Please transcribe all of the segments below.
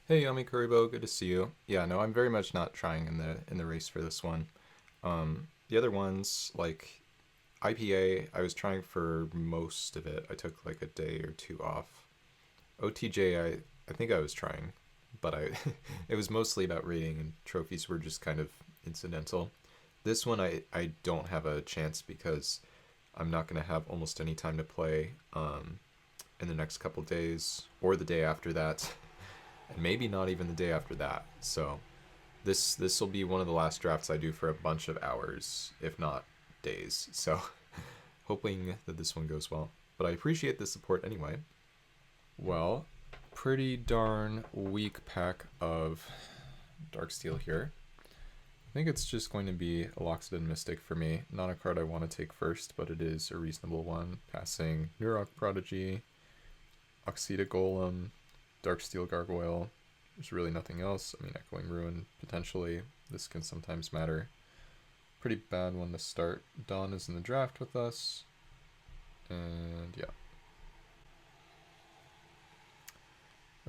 Hey, Yami Kuribo, good to see you. Yeah, no, I'm very much not trying in the race for this one. The other ones like IPA, I was trying for most of it. I took like a day or two off. OTJ, I think I was trying, but I it was mostly about rating and trophies were just kind of incidental. This one I don't have a chance because I'm not gonna have almost any time to play in the next couple days or the day after that. And maybe not even the day after that. So this will be one of the last drafts I do for a bunch of hours, if not days. So hoping that this one goes well. But I appreciate the support anyway. Well, pretty darn weak pack of Dark Steel here. I think it's just going to be a Loxodon Mystic for me. Not a card I want to take first, but it is a reasonable one. Passing Nurok Prodigy, Oxida Golem, Darksteel Gargoyle. There's really nothing else. I mean, Echoing Ruin, potentially. This can sometimes matter. Pretty bad one to start. Dawn is in the draft with us. And yeah.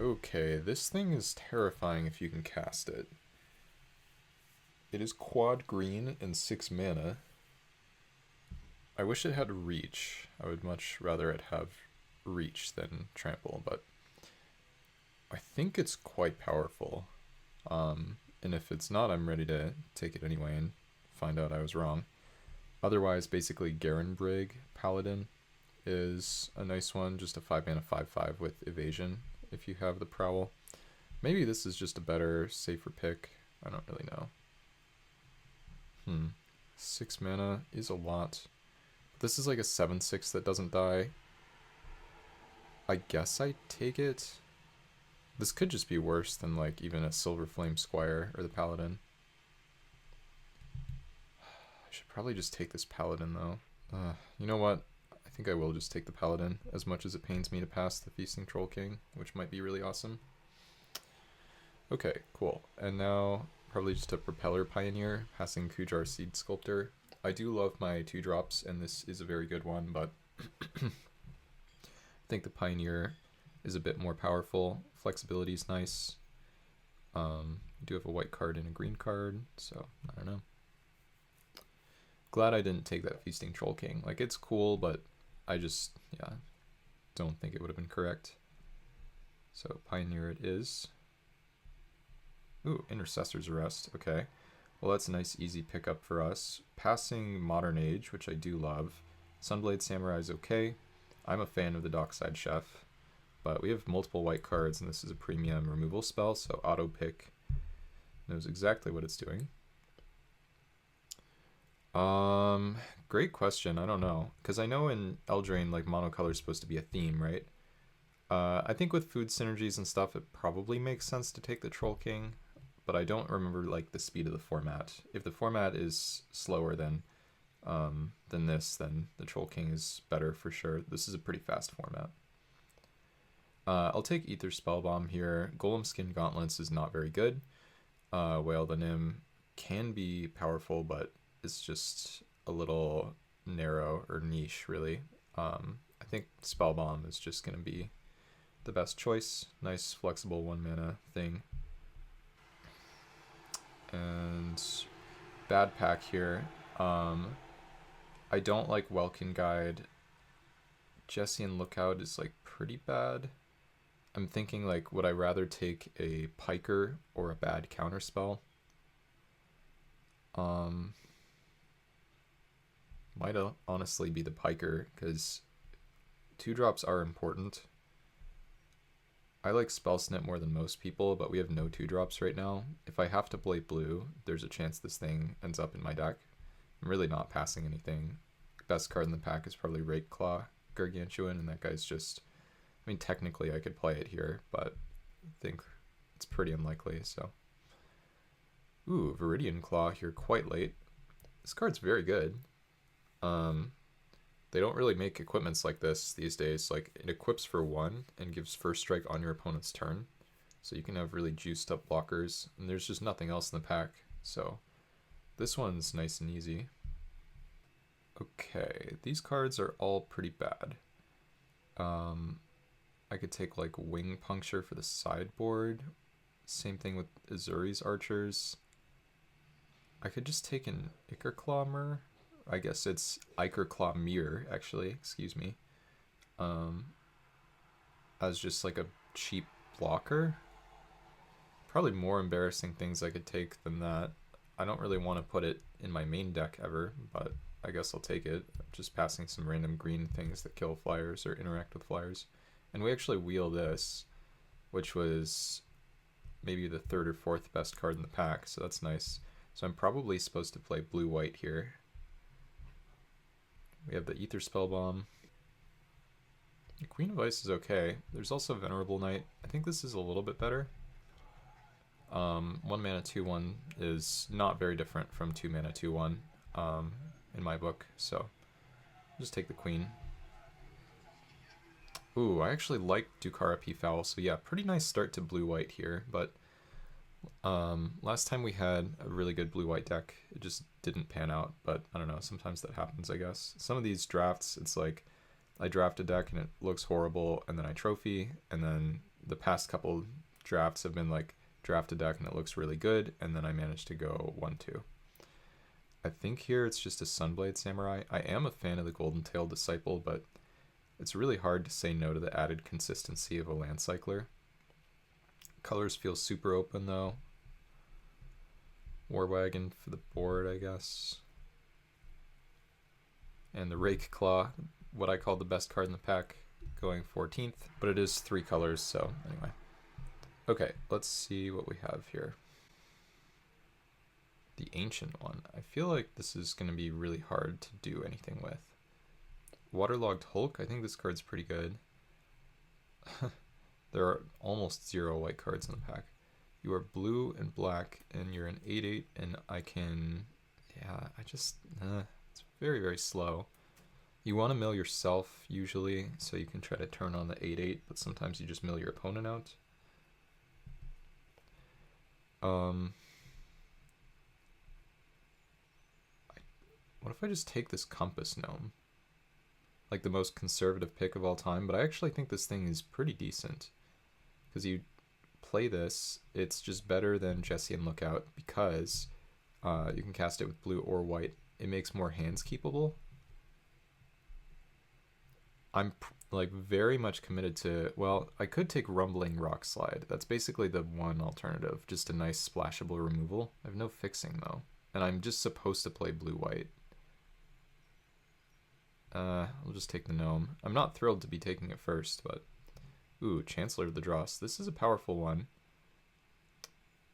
Okay, this thing is terrifying if you can cast it. It is quad green and 6 mana. I wish it had reach. I would much rather it have reach than trample, but I think it's quite powerful. And if it's not, I'm ready to take it anyway and find out I was wrong. Otherwise, basically, Garen Brig Paladin is a nice one. Just a 5 mana 5/5 with evasion if you have the Prowl. Maybe this is just a better, safer pick. I don't really know. 6 mana is a lot. This is like a 7/6 that doesn't die. I guess I take it. This could just be worse than like even a Silver Flame Squire or the Paladin. I should probably just take this Paladin though. You know what? I think I will just take the Paladin, as much as it pains me to pass the Feasting Troll King, which might be really awesome. Okay, cool. And now probably just a Propeller Pioneer, passing Kujar Seed Sculptor. I do love my 2-drops, and this is a very good one, but I think the Pioneer is a bit more powerful. Flexibility is nice. You do have a white card and a green card, so I don't know. Glad I didn't take that Feasting Troll King. Like, it's cool, but I just, yeah, don't think it would have been correct. So Pioneer it is. Ooh, Intercessor's Arrest. Okay. Well, that's a nice, easy pickup for us. Passing Modern Age, which I do love. Sunblade Samurai is okay. I'm a fan of the Dockside Chef. But we have multiple white cards, and this is a premium removal spell, so auto pick knows exactly what it's doing. Great question. I don't know, because I know in Eldraine, like, monocolor is supposed to be a theme, right? I think with food synergies and stuff, it probably makes sense to take the Troll King, but I don't remember like the speed of the format. If the format is slower than this, then the Troll King is better for sure. This is a pretty fast format. I'll take Ether Spellbomb here. Golem Skin Gauntlets is not very good. Whale the Nim can be powerful, but it's just a little narrow or niche, really. I think Spellbomb is just going to be the best choice. Nice, flexible 1 mana thing. And bad pack here. I don't like Welkin Guide. Jessian Lookout is like pretty bad. I'm thinking like, would I rather take a Piker or a bad counterspell? Might honestly be the Piker, because 2-drops are important. I like Spell Snip more than most people, but we have no 2-drops right now. If I have to play blue, there's a chance this thing ends up in my deck. I'm really not passing anything. Best card in the pack is probably Rake Claw Gargantuan, and that guy's just... I mean, technically I could play it here, but I think it's pretty unlikely, so... Ooh, Viridian Claw here quite late. This card's very good. They don't really make equipments like this these days. Like, it equips for 1 and gives first strike on your opponent's turn. So you can have really juiced up blockers, and there's just nothing else in the pack. So this one's nice and easy. Okay, these cards are all pretty bad. I could take like Wing Puncture for the sideboard, Same thing with Azuri's archers. I could just take an Ikerclawmer. I guess it's Ikerclawmere, actually, excuse me. As just like a cheap blocker. Probably more embarrassing things I could take than that. I don't really want to put it in my main deck ever, but I guess I'll take it. Just passing some random green things that kill flyers or interact with flyers. And we actually wheel this, which was maybe the third or fourth best card in the pack, so that's nice. So I'm probably supposed to play blue-white here. We have the Ether Spellbomb. The Queen of Ice is okay. There's also Venerable Knight. I think this is a little bit better. 1 mana 2/1 is not very different from 2 mana 2/1 in my book, so I'll just take the Queen. Ooh, I actually like Dukara Peafowl, so yeah, pretty nice start to blue-white here, but last time we had a really good blue-white deck, it just didn't pan out, but I don't know, sometimes that happens, I guess. Some of these drafts, it's like, I draft a deck and it looks horrible, and then I trophy, and then the past couple drafts have been like, draft a deck and it looks really good, and then I managed to go 1-2. I think here it's just a Sunblade Samurai. I am a fan of the Golden Tail Disciple, but it's really hard to say no to the added consistency of a Land Cycler. Colors feel super open though. War Wagon for the board, I guess. And the Rake Claw, what I call the best card in the pack, going 14th, but it is 3 colors, so anyway. Okay, let's see what we have here. The Ancient one. I feel like this is going to be really hard to do anything with. Waterlogged Hulk, I think this card's pretty good. There are almost 0 white cards in the pack. You are blue and black, and you're an 8/8, and I can... Yeah, I just... it's very, very slow. You want to mill yourself, usually, so you can try to turn on the 8/8, but sometimes you just mill your opponent out. What if I just take this Compass Gnome? Like the most conservative pick of all time, but I actually think this thing is pretty decent. Because you play this, it's just better than Jesse and Lookout because you can cast it with blue or white. It makes more hands keepable. I'm like very much committed to, well, I could take Rumbling Rock Slide. That's basically the one alternative, just a nice splashable removal. I have no fixing though, and I'm just supposed to play blue-white. I'll just take the Gnome. I'm not thrilled to be taking it first, but... Ooh, Chancellor of the Dross. This is a powerful one.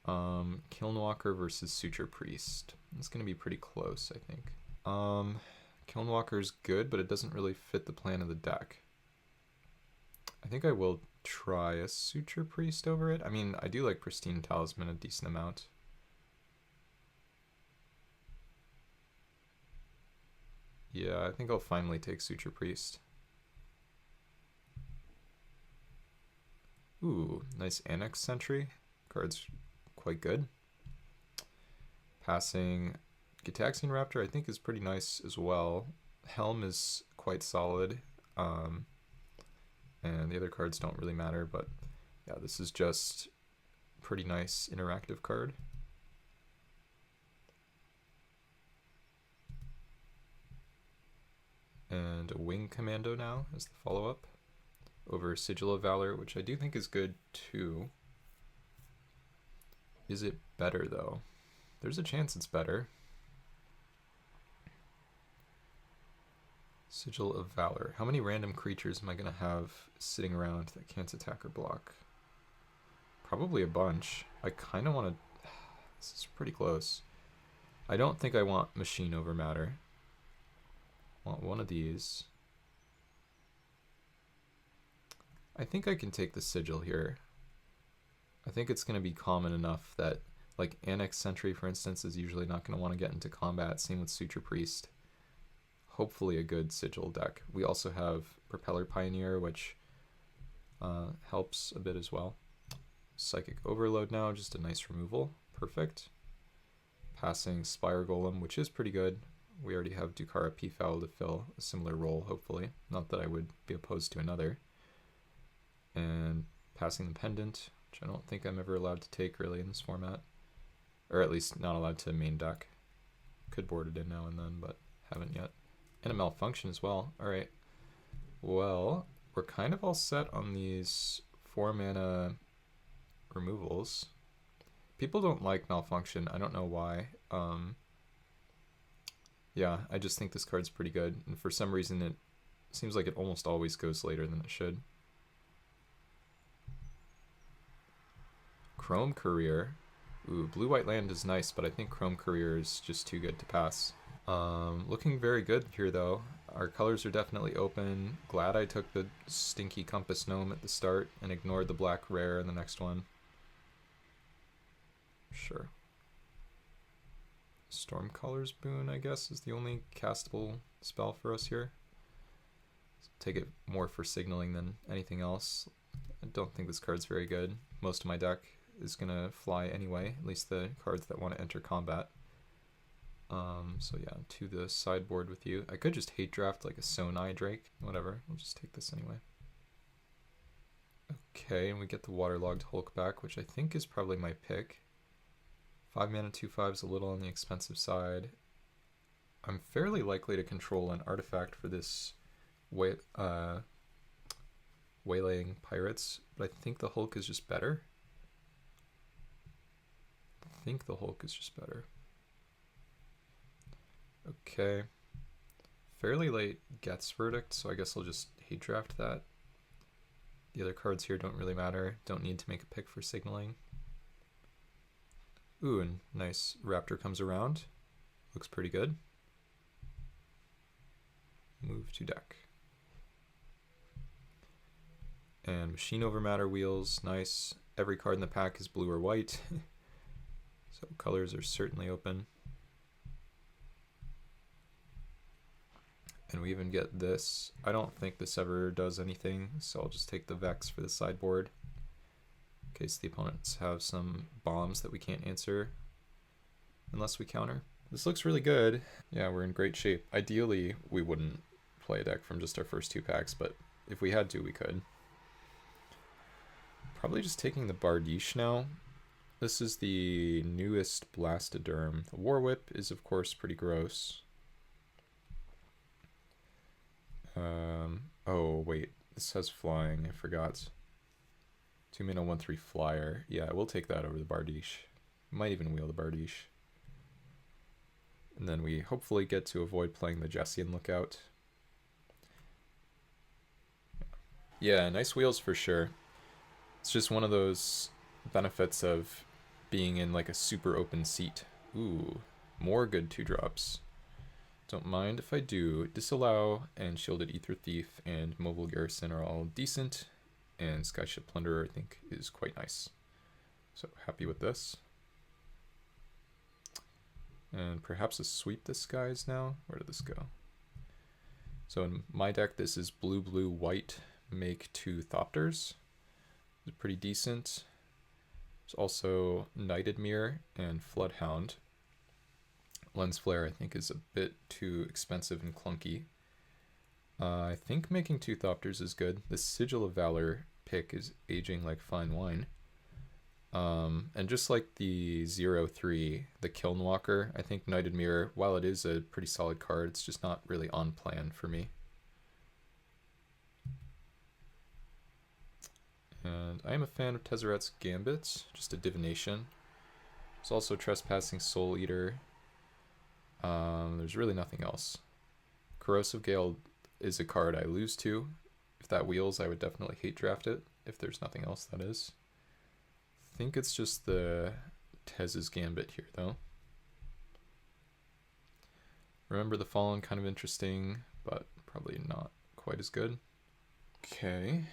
Kilnwalker versus Suture Priest. It's going to be pretty close, I think. Kilnwalker's good, but it doesn't really fit the plan of the deck. I think I will try a Suture Priest over it. I mean, I do like Pristine Talisman a decent amount. Yeah, I think I'll finally take Suture Priest. Ooh, nice Annex Sentry. Card's quite good. Passing Gitaxian Raptor I think is pretty nice as well. Helm is quite solid. And the other cards don't really matter, but yeah, this is just pretty nice interactive card. And a Wing Commando now as the follow-up over Sigil of Valor, which I do think is good too. Is it better though? There's a chance it's better. Sigil of Valor. How many random creatures am I going to have sitting around that can't attack or block? Probably a bunch. I kind of want to... This is pretty close. I don't think I want Machine over Matter. I want one of these. I think I can take the Sigil here. I think it's going to be common enough that, like, Annex Sentry, for instance, is usually not going to want to get into combat. Same with Suture Priest. Hopefully a good Sigil deck. We also have Propeller Pioneer, which helps a bit as well. Psychic Overload now, just a nice removal. Perfect. Passing Spire Golem, which is pretty good. We already have Dukara Peafowl to fill a similar role, hopefully. Not that I would be opposed to another. And passing the Pendant, which I don't think I'm ever allowed to take really in this format. Or at least not allowed to main deck. Could board it in now and then, but haven't yet. And a malfunction as well. Alright. Well, we're kind of all set on these 4 mana removals. People don't like malfunction. I don't know why. Yeah, I just think this card's pretty good. And for some reason, it seems like it almost always goes later than it should. Chrome Courier. Ooh, blue-white land is nice, but I think Chrome Courier is just too good to pass. Looking very good here, though. Our colors are definitely open. Glad I took the stinky Compass Gnome at the start and ignored the black rare in the next one. Sure. Stormcaller's Boon, I guess, is the only castable spell for us here. Take it more for signaling than anything else. I don't think this card's very good. Most of my deck is going to fly anyway, at least the cards that want to enter combat. So yeah, to the sideboard with you. I could just hate draft like a Sonai Drake. Whatever, we'll just take this anyway. Okay, and we get the Waterlogged Hulk back, which I think is probably my pick. 5 mana, 2/5 is a little on the expensive side. I'm fairly likely to control an artifact for this Waylaying Pirates, but I think the Hulk is just better. Okay. Fairly late Gets Verdict, so I guess I'll just hate draft that. The other cards here don't really matter. Don't need to make a pick for signaling. Ooh, and nice Raptor comes around. Looks pretty good. Move to deck. And Machine Over Matter wheels, nice. Every card in the pack is blue or white. So colors are certainly open. And we even get this. I don't think this ever does anything, so I'll just take the Vex for the sideboard. In case the opponents have some bombs that we can't answer unless we counter. This looks really good. Yeah, we're in great shape. Ideally, we wouldn't play a deck from just our first 2 packs, but if we had to, we could. Probably just taking the Bardiche now. This is the newest Blastoderm. The War Whip is, of course, pretty gross. Oh, wait. This has flying. I forgot. 2 mana, 1/3 flyer. Yeah, we'll take that over the Bardiche. Might even wheel the Bardiche. And then we hopefully get to avoid playing the Jessian Lookout. Yeah, nice wheels for sure. It's just one of those benefits of being in like a super open seat. Ooh, more good 2-drops. Don't mind if I do. Disallow and Shielded Ether Thief and Mobile Garrison are all decent. And Skyship Plunderer I think is quite nice. So happy with this. And perhaps a Sweep the Skies now. Where did this go? So in my deck this is blue, blue, white. Make 2 Thopters. It's pretty decent. There's also Knighted Mirror and Floodhound. Lens Flare I think is a bit too expensive and clunky. I think making 2 Thopters is good. The Sigil of Valor pick is aging like fine wine. And just like the 0/3, the Kilnwalker, I think Knighted Mirror, while it is a pretty solid card, it's just not really on plan for me. And I am a fan of Tezzeret's Gambit, just a divination. There's also Trespassing Soul Eater. There's really nothing else. Corrosive Gale is a card I lose to. If that wheels, I would definitely hate draft it. If there's nothing else, that is. I think it's just the Tez's Gambit here, though. Remember the Fallen, kind of interesting, but probably not quite as good. Okay.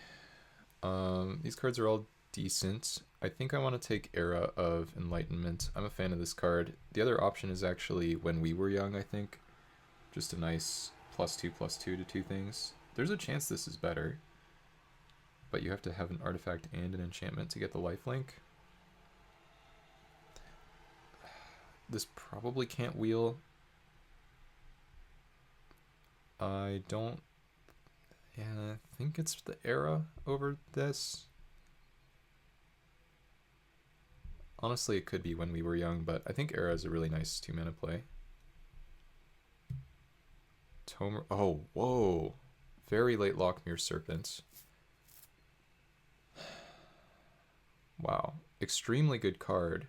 These cards are all decent. I think I want to take Era of Enlightenment. I'm a fan of this card. The other option is actually When We Were Young, I think. Just a nice +2/+2 to 2 things. There's a chance this is better, but you have to have an artifact and an enchantment to get the lifelink. This probably can't wheel. I don't... Yeah, I think it's the Era over this. Honestly, it could be When We Were Young, but I think Era is a really nice 2-mana play. Tomer. Oh, whoa. Very late Lockmere Serpent. Wow. Extremely good card.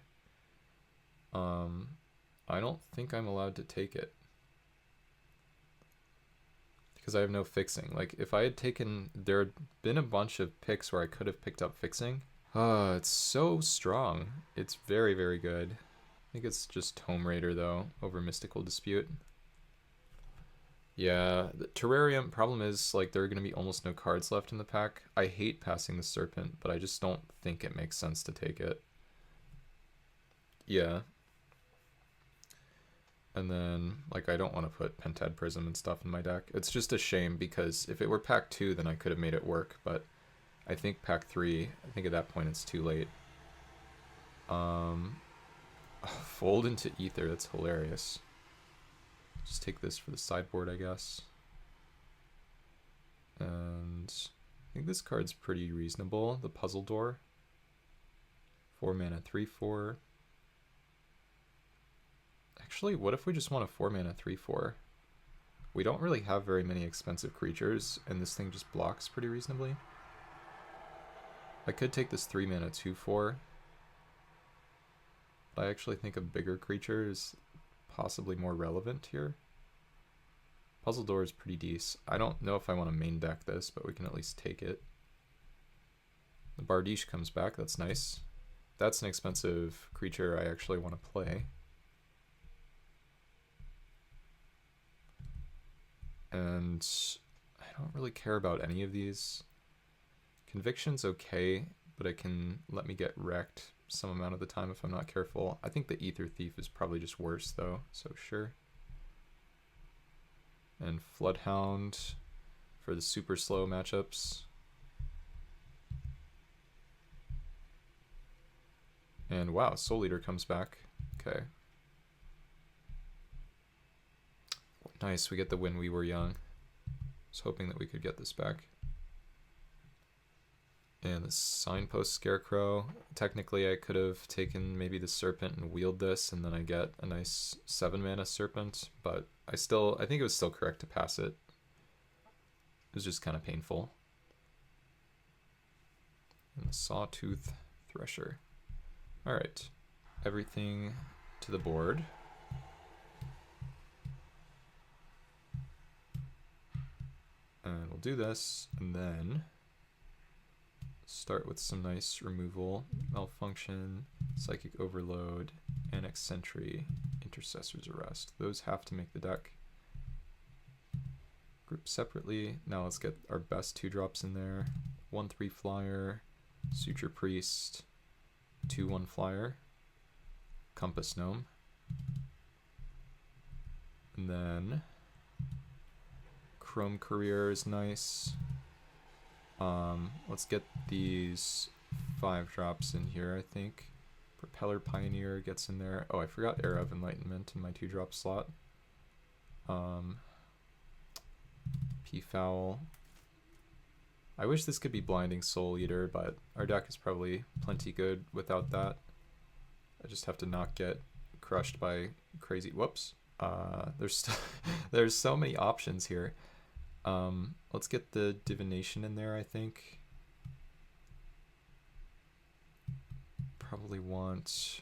I don't think I'm allowed to take it. Because I have no fixing. Like, if I had taken... There had been a bunch of picks where I could have picked up fixing. It's so strong. It's very, very good. I think it's just Tome Raider, though, over Mystical Dispute. Yeah, the Terrarium problem is, like, there are going to be almost no cards left in the pack. I hate passing the Serpent, but I just don't think it makes sense to take it. Yeah. And then, like, I don't want to put Pentad Prism and stuff in my deck. It's just a shame, because if it were pack 2, then I could have made it work, but I think pack 3, I think at that point it's too late. Fold into Ether, that's hilarious. Just take this for the sideboard, I guess. And I think this card's pretty reasonable. The Puzzle Door. 4 mana, 3/4. Actually, what if we just want a 4 mana, 3/4? We don't really have very many expensive creatures, and this thing just blocks pretty reasonably. I could take this 3 mana, 2/4. But I actually think a bigger creature is possibly more relevant here. Puzzle Door is pretty decent. I don't know if I want to main deck this, but we can at least take it. The Bardiche comes back, that's nice. That's an expensive creature I actually want to play. And I don't really care about any of these. Conviction's okay, but it can let me get wrecked some amount of the time if I'm not careful. I think the Ether Thief is probably just worse though, so sure. And Floodhound for the super slow matchups. And wow, Soul Eater comes back. Okay. Nice, we get the When We Were Young. I was hoping that we could get this back. And the Signpost Scarecrow. Technically, I could have taken maybe the Serpent and wheeled this, and then I get a nice 7 mana Serpent, but I think it was still correct to pass it. It was just kind of painful. And the Sawtooth Thresher. Alright, everything to the board. And we'll do this, and then start with some nice removal. Malfunction, Psychic Overload, Annex Sentry, Intercessor's Arrest. Those have to make the deck. Group separately. Now let's get our best 2-drops in there. 1/3 flyer, Suture Priest, 2/1 flyer, Compass Gnome. And then Chrome Courier is nice. Let's get these 5-drops in here, I think. Propeller Pioneer gets in there. Oh, I forgot Era of Enlightenment in my 2-drop slot. Peafowl. I wish this could be Blinding Soul Eater, but our deck is probably plenty good without that. I just have to not get crushed by crazy... Whoops. There's so many options here. Let's get the Divination in there, I think. Probably want...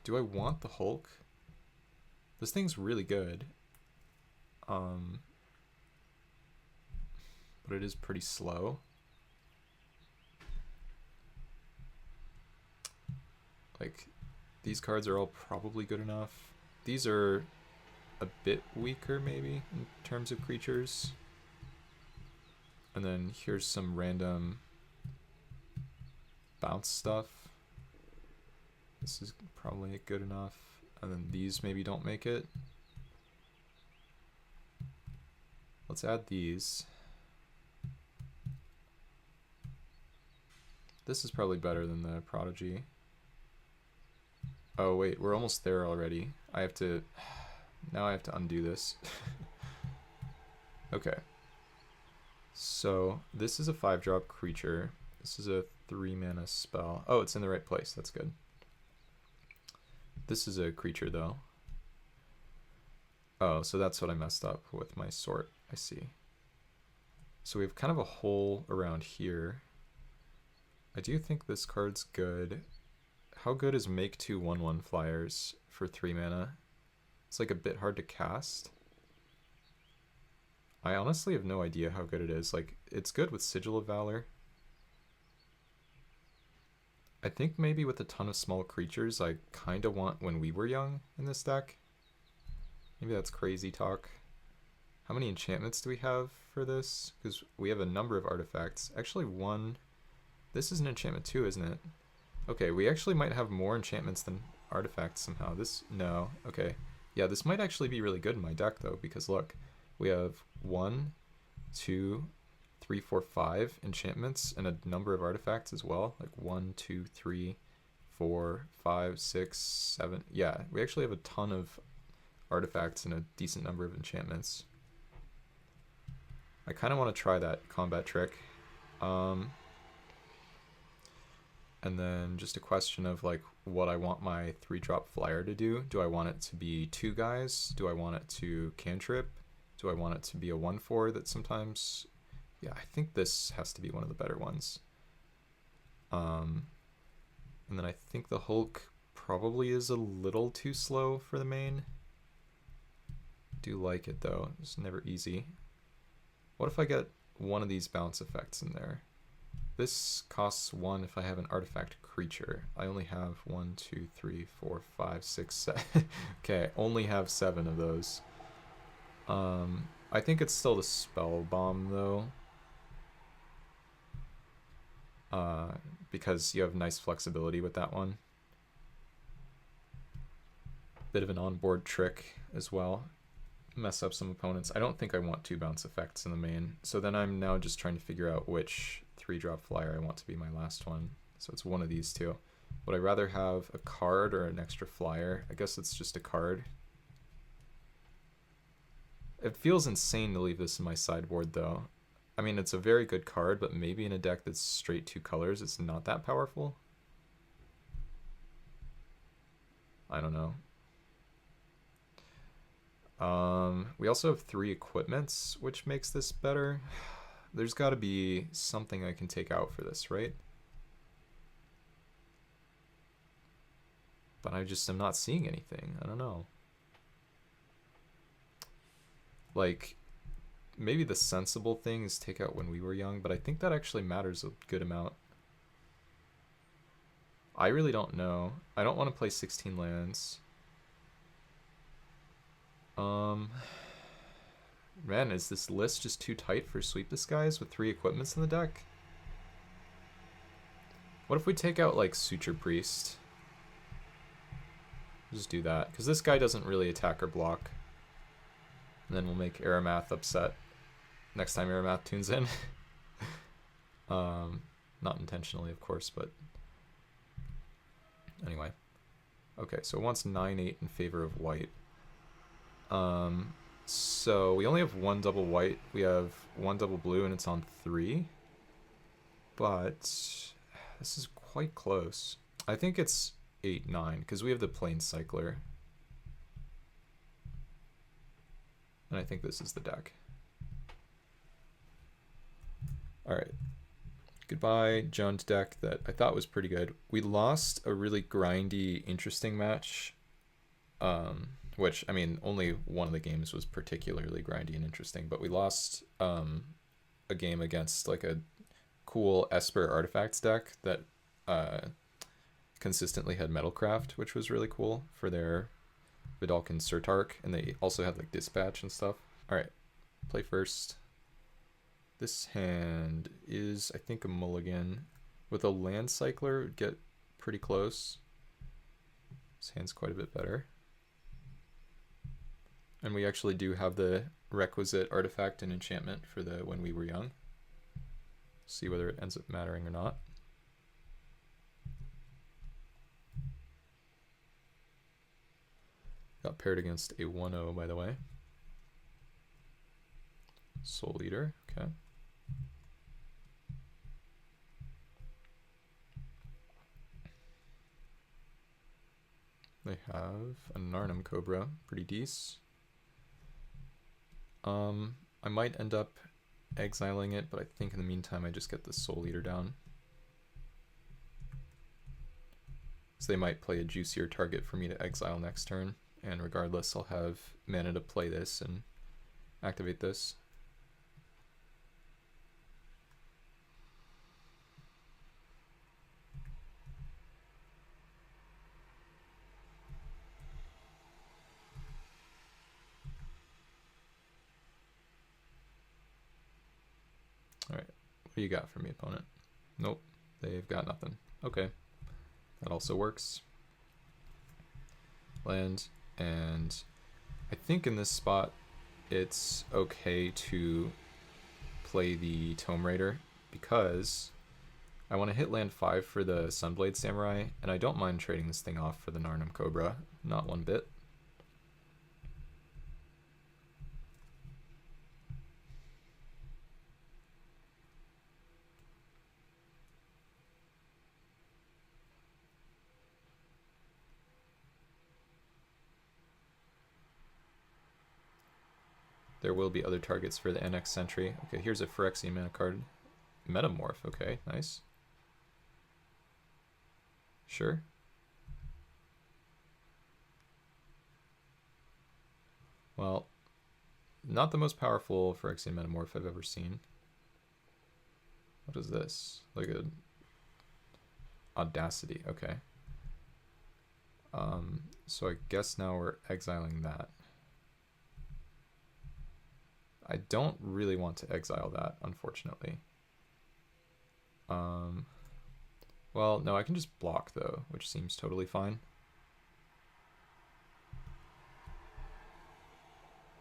Do I want the Hulk? This thing's really good. But it is pretty slow. Like, these cards are all probably good enough. These are a bit weaker, maybe, in terms of creatures. And then here's some random bounce stuff. This is probably good enough. And then these maybe don't make it. Let's add these. This is probably better than the Prodigy. Oh wait, we're almost there already. I have to... Now I have to undo this. Okay. So, this is a 5-drop creature. This is a 3-mana spell. Oh, it's in the right place. That's good. This is a creature, though. Oh, so that's what I messed up with my sort. I see. So we have kind of a hole around here. I do think this card's good. How good is make 2 1/1 flyers for 3 mana? It's like a bit hard to cast. I honestly have no idea how good it is. Like, it's good with Sigil of Valor. I think maybe with a ton of small creatures, I kind of want When We Were Young in this deck. Maybe that's crazy talk. How many enchantments do we have for this? Because we have a number of artifacts. Actually, one... This is an enchantment too, isn't it? Okay, we actually might have more enchantments than artifacts somehow. No, okay. Yeah, this might actually be really good in my deck, though, because look, we have 1, 2, 3, 4, 5 enchantments and a number of artifacts as well. Like 1, 2, 3, 4, 5, 6, 7. Yeah, we actually have a ton of artifacts and a decent number of enchantments. I kind of want to try that combat trick. And then just a question of like what I want my 3-drop flyer to do. Do I want it to be 2 guys? Do I want it to cantrip? Do I want it to be a 1/4 that sometimes... Yeah, I think this has to be one of the better ones. And then I think the Hulk probably is a little too slow for the main. Do like it though, it's never easy. What if I get one of these bounce effects in there? This costs 1 if I have an artifact creature. I only have 1, 2, 3, 4, 5, 6, 7. Okay, only have 7 of those. I think it's still the Spell Bomb though. Because you have nice flexibility with that one. Bit of an onboard trick as well. Mess up some opponents. I don't think I want 2 bounce effects in the main. So then I'm now just trying to figure out which 3-drop flyer I want to be my last one. So it's one of these two. Would I rather have a card or an extra flyer? I guess it's just a card. It feels insane to leave this in my sideboard though. I mean, it's a very good card, but maybe in a deck that's straight 2 colors, it's not that powerful. I don't know. We also have 3 equipments, which makes this better. There's got to be something I can take out for this, right? But I just am not seeing anything. I don't know. Like, maybe the sensible thing is take out When We Were Young, but I think that actually matters a good amount. I really don't know. I don't want to play 16 lands. Man, is this list just too tight for Sweep the Skies with 3 equipments in the deck? What if we take out, like, Suture Priest? Just do that, because this guy doesn't really attack or block. And then we'll make Aramath upset next time Aramath tunes in. Not intentionally, of course, but... Anyway. Okay, so it wants 9/8 in favor of white. So we only have 1 double white. We have 1 double blue, and it's on 3. But this is quite close. I think it's 8/9 because we have the Plane Cycler, and I think this is the deck. All right. Goodbye, Jones deck that I thought was pretty good. We lost a really grindy, interesting match. Which, I mean, only one of the games was particularly grindy and interesting, but we lost a game against like a cool Esper Artifacts deck that consistently had Metalcraft, which was really cool for their Vidalcan Surtark, and they also had like Dispatch and stuff. All right, play first. This hand is, I think, a mulligan. With a Land Cycler, it would get pretty close. This hand's quite a bit better. And we actually do have the requisite artifact and enchantment for the When We Were Young. See whether it ends up mattering or not. Got paired against a 1/0, by the way. Soul Eater, okay. They have a Narnum Cobra, pretty decent. I might end up exiling it, but I think in the meantime I just get the Soul Eater down. So they might play a juicier target for me to exile next turn, and regardless I'll have mana to play this and activate this. Alright, what do you got for me, opponent? Nope, they've got nothing. Okay, that also works. Land, and I think in this spot it's okay to play the Tome Raider because I want to hit land 5 for the Sunblade Samurai, and I don't mind trading this thing off for the Narnum Cobra, not one bit. There will be other targets for the NX Sentry. Okay, here's a Phyrexian mana card. Metamorph, okay, nice. Sure. Well, not the most powerful Phyrexian Metamorph I've ever seen. What is this? Like a Audacity, okay. So I guess now we're exiling that. I don't really want to exile that, unfortunately. Well, no, I can just block though, which seems totally fine.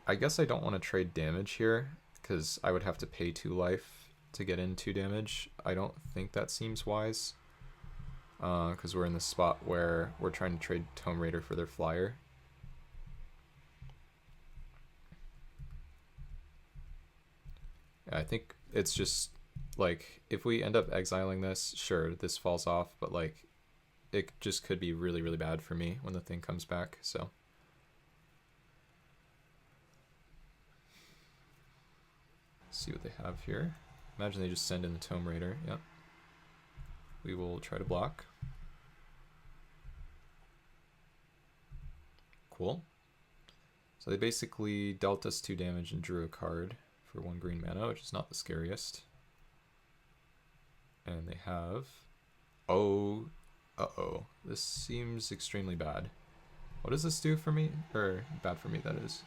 I guess I don't want to trade damage here, because I would have to pay 2 life to get in 2 damage. I don't think that seems wise, because we're in the spot where we're trying to trade Tome Raider for their flyer. Yeah, I think it's just, like, if we end up exiling this, sure, this falls off, but, like, it just could be really, really bad for me when the thing comes back, so. See what they have here. Imagine they just send in the Tome Raider. Yep. We will try to block. Cool. So they basically dealt us 2 damage and drew a card for 1 green mana, which is not the scariest. And they have... Oh, uh-oh. This seems extremely bad. What does this do for me? Or, bad for me, that is.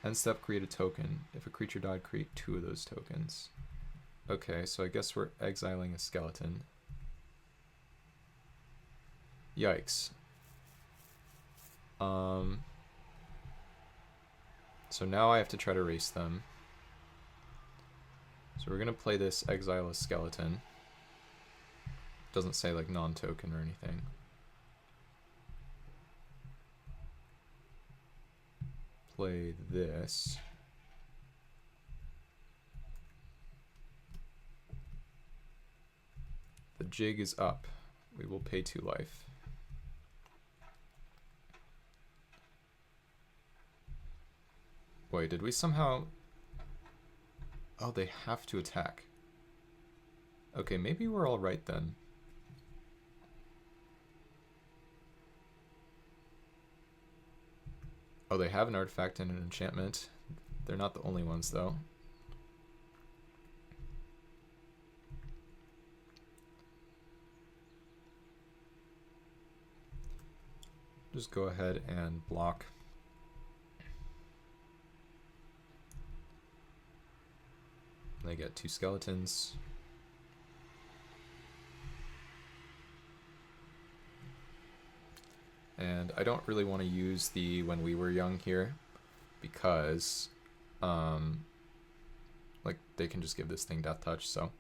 End step, create a token. If a creature died, create 2 of those tokens. Okay, so I guess we're exiling a skeleton. Yikes. So now I have to try to erase them. So we're gonna play this exile a skeleton. Doesn't say like non-token or anything. Play this. The jig is up. We will pay 2 life. Wait, did we somehow... Oh, they have to attack. Okay, maybe we're all right then. Oh, they have an artifact and an enchantment. They're not the only ones, though. Just go ahead and block. They get 2 skeletons. And I don't really want to use the when we were young here because like they can just give this thing death touch, so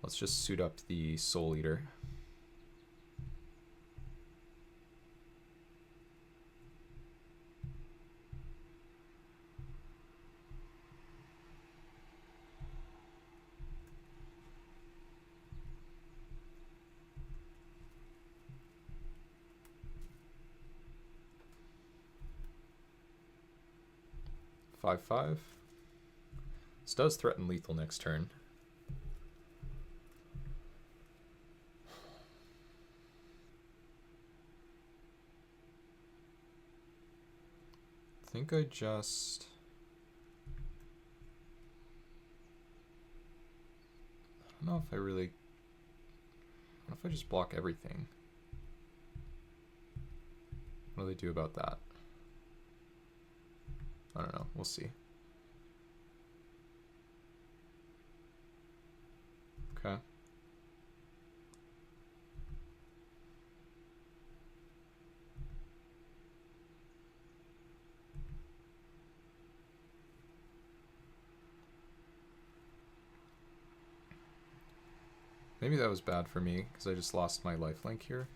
let's just suit up the Soul Eater. 5/5. This does threaten lethal next turn. I think I just... I don't know if I really... What if I just block everything? What do they do about that? I don't know. We'll see. Okay. Maybe that was bad for me, because I just lost my lifelink here.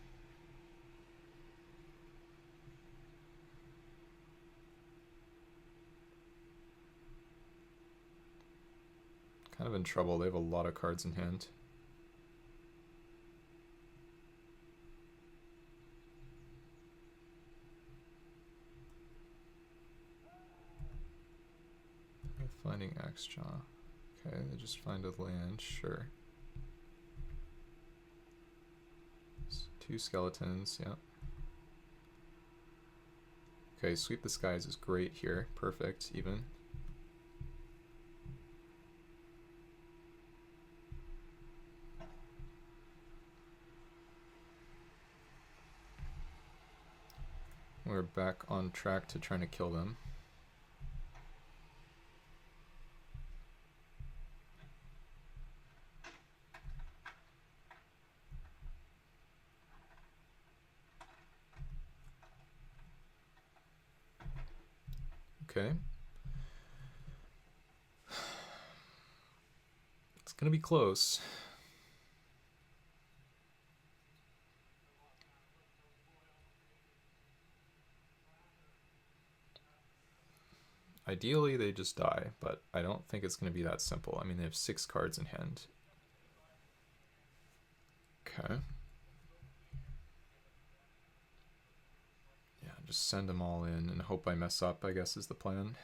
Kind of in trouble. They have a lot of cards in hand. Finding Axjaw. Okay, they just find a land, sure. 2 skeletons, yeah. Okay, Sweep the Skies is great here. Perfect, even. We're back on track to trying to kill them. Okay. It's gonna be close. Ideally, they just die, but I don't think it's going to be that simple. I mean, they have 6 cards in hand. Okay. Yeah, just send them all in and hope I mess up, I guess, is the plan.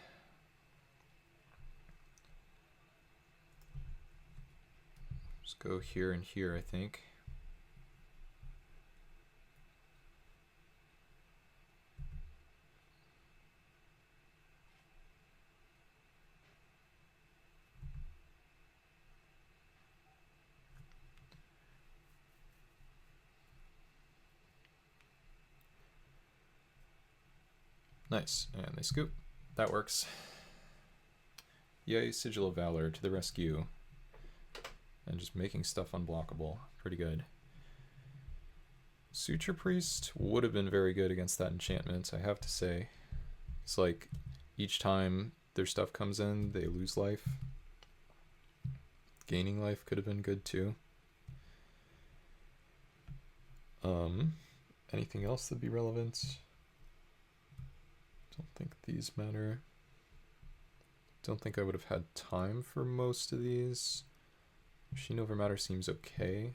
Just go here and here, I think. Nice, and they scoop. That works. Yay, Sigil of Valor to the rescue. And just making stuff unblockable. Pretty good. Suture Priest would have been very good against that enchantment, I have to say. It's like each time their stuff comes in, they lose life. Gaining life could have been good too. Anything else that'd be relevant? Don't think these matter. Don't think I would have had time for most of these. Machine Over Matter seems okay.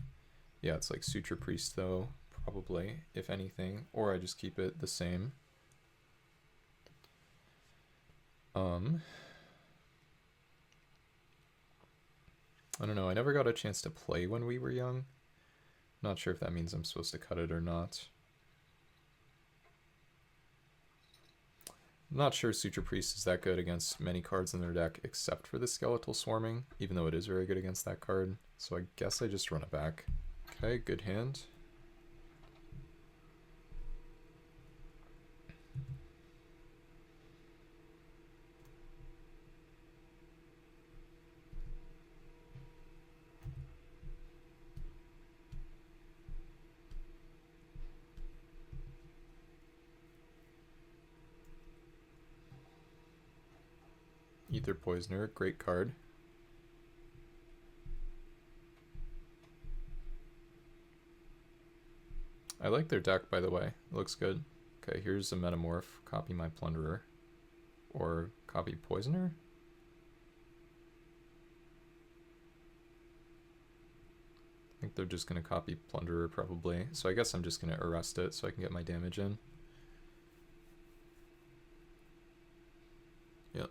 Yeah, it's like Suture Priest though, probably, if anything. Or I just keep it the same. I don't know, I never got a chance to play when we were young. Not sure if that means I'm supposed to cut it or not. I'm not sure Suture Priest is that good against many cards in their deck except for the Skeletal Swarming, even though it is very good against that card. So I guess I just run it back. Okay, good hand. Ether Poisoner, great card. I like their deck, by the way. It looks good. Okay, here's a Metamorph. Copy my Plunderer. Or copy Poisoner? I think they're just going to copy Plunderer, probably. So I guess I'm just going to arrest it so I can get my damage in. Yep.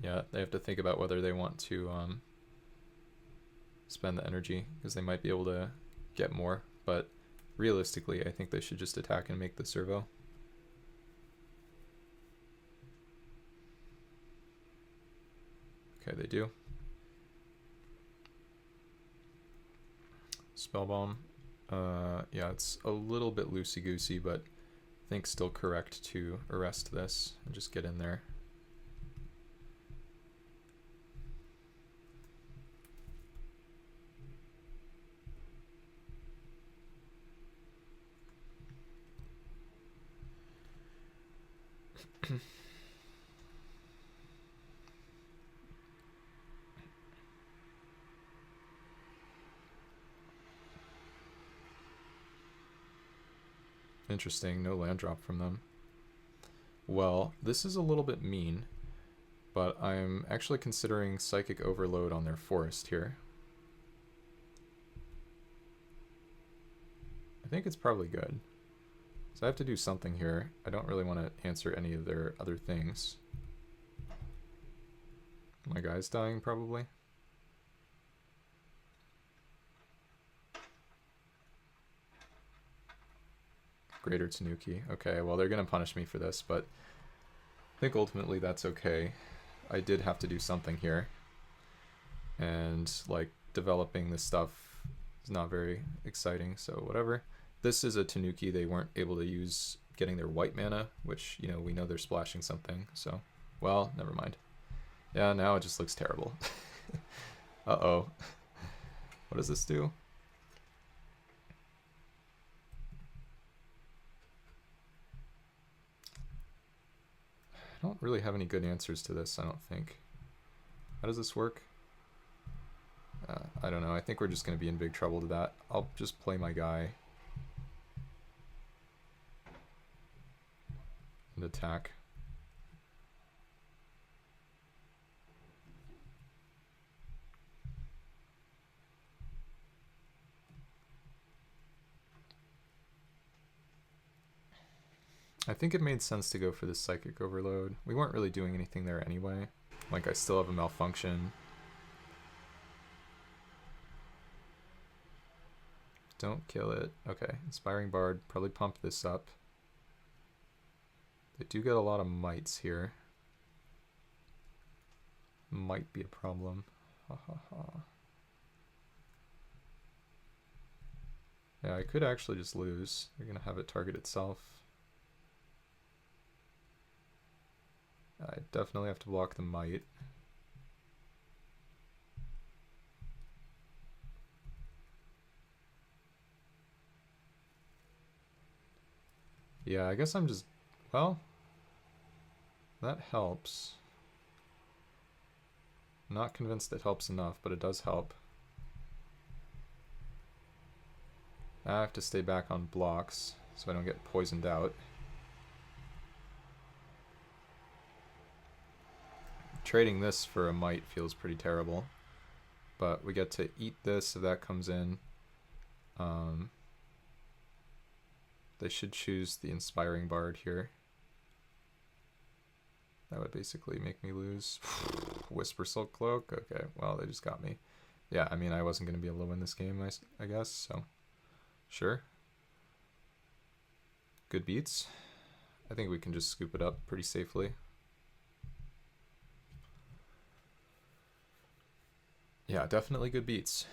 Yeah, they have to think about whether they want to spend the energy, because they might be able to get more, but realistically I think they should just attack and make the servo. Okay, they do. Spellbomb. Yeah, it's a little bit loosey-goosey, but I think still correct to arrest this and just get in there. Interesting, no land drop from them. Well, this is a little bit mean, but I'm actually considering Psychic Overload on their forest here. I think it's probably good. So I have to do something here. I don't really want to answer any of their other things. My guy's dying, probably. Greater Tanuki. Okay, well, they're going to punish me for this, but I think ultimately that's okay. I did have to do something here. And, like, developing this stuff is not very exciting, so whatever. This is a Tanuki they weren't able to use getting their white mana, which, you know, we know they're splashing something, so... Well, never mind. Yeah, now it just looks terrible. Uh-oh. What does this do? I don't really have any good answers to this, I don't think. How does this work? I don't know. I think we're just going to be in big trouble to that. I'll just play my guy. And attack. I think it made sense to go for this Psychic Overload. We weren't really doing anything there anyway. Like, I still have a malfunction. Don't kill it. Okay, Inspiring Bard. Probably pump this up. They do get a lot of mites here. Might be a problem. Ha ha ha. Yeah, I could actually just lose. They're gonna have it target itself. I definitely have to block the mite. Yeah, I guess I'm just... Well, that helps. I'm not convinced it helps enough, but it does help. I have to stay back on blocks so I don't get poisoned out. Trading this for a mite feels pretty terrible, but we get to eat this if that comes in. They should choose the Inspiring Bard here. That would basically make me lose. Whisper Silk Cloak? Okay, well, they just got me. Yeah, I mean, I wasn't going to be able to win this game, I guess, so sure. Good beats. I think we can just scoop it up pretty safely. Yeah, definitely good beats.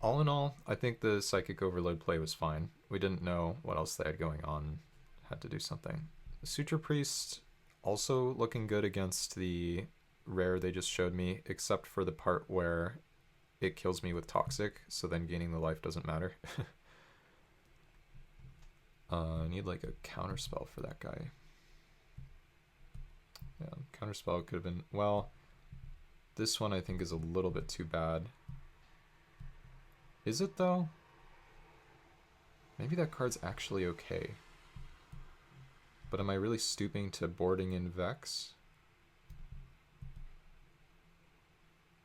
All in all, I think the Psychic Overload play was fine. We didn't know what else they had going on. Had to do something. The Suture Priest also looking good against the rare they just showed me, except for the part where it kills me with Toxic, so then gaining the life doesn't matter. I need like a counterspell for that guy. Yeah, counterspell could have been... Well, this one I think is a little bit too bad. Is it though? Maybe that card's actually okay. But am I really stooping to boarding in Vex?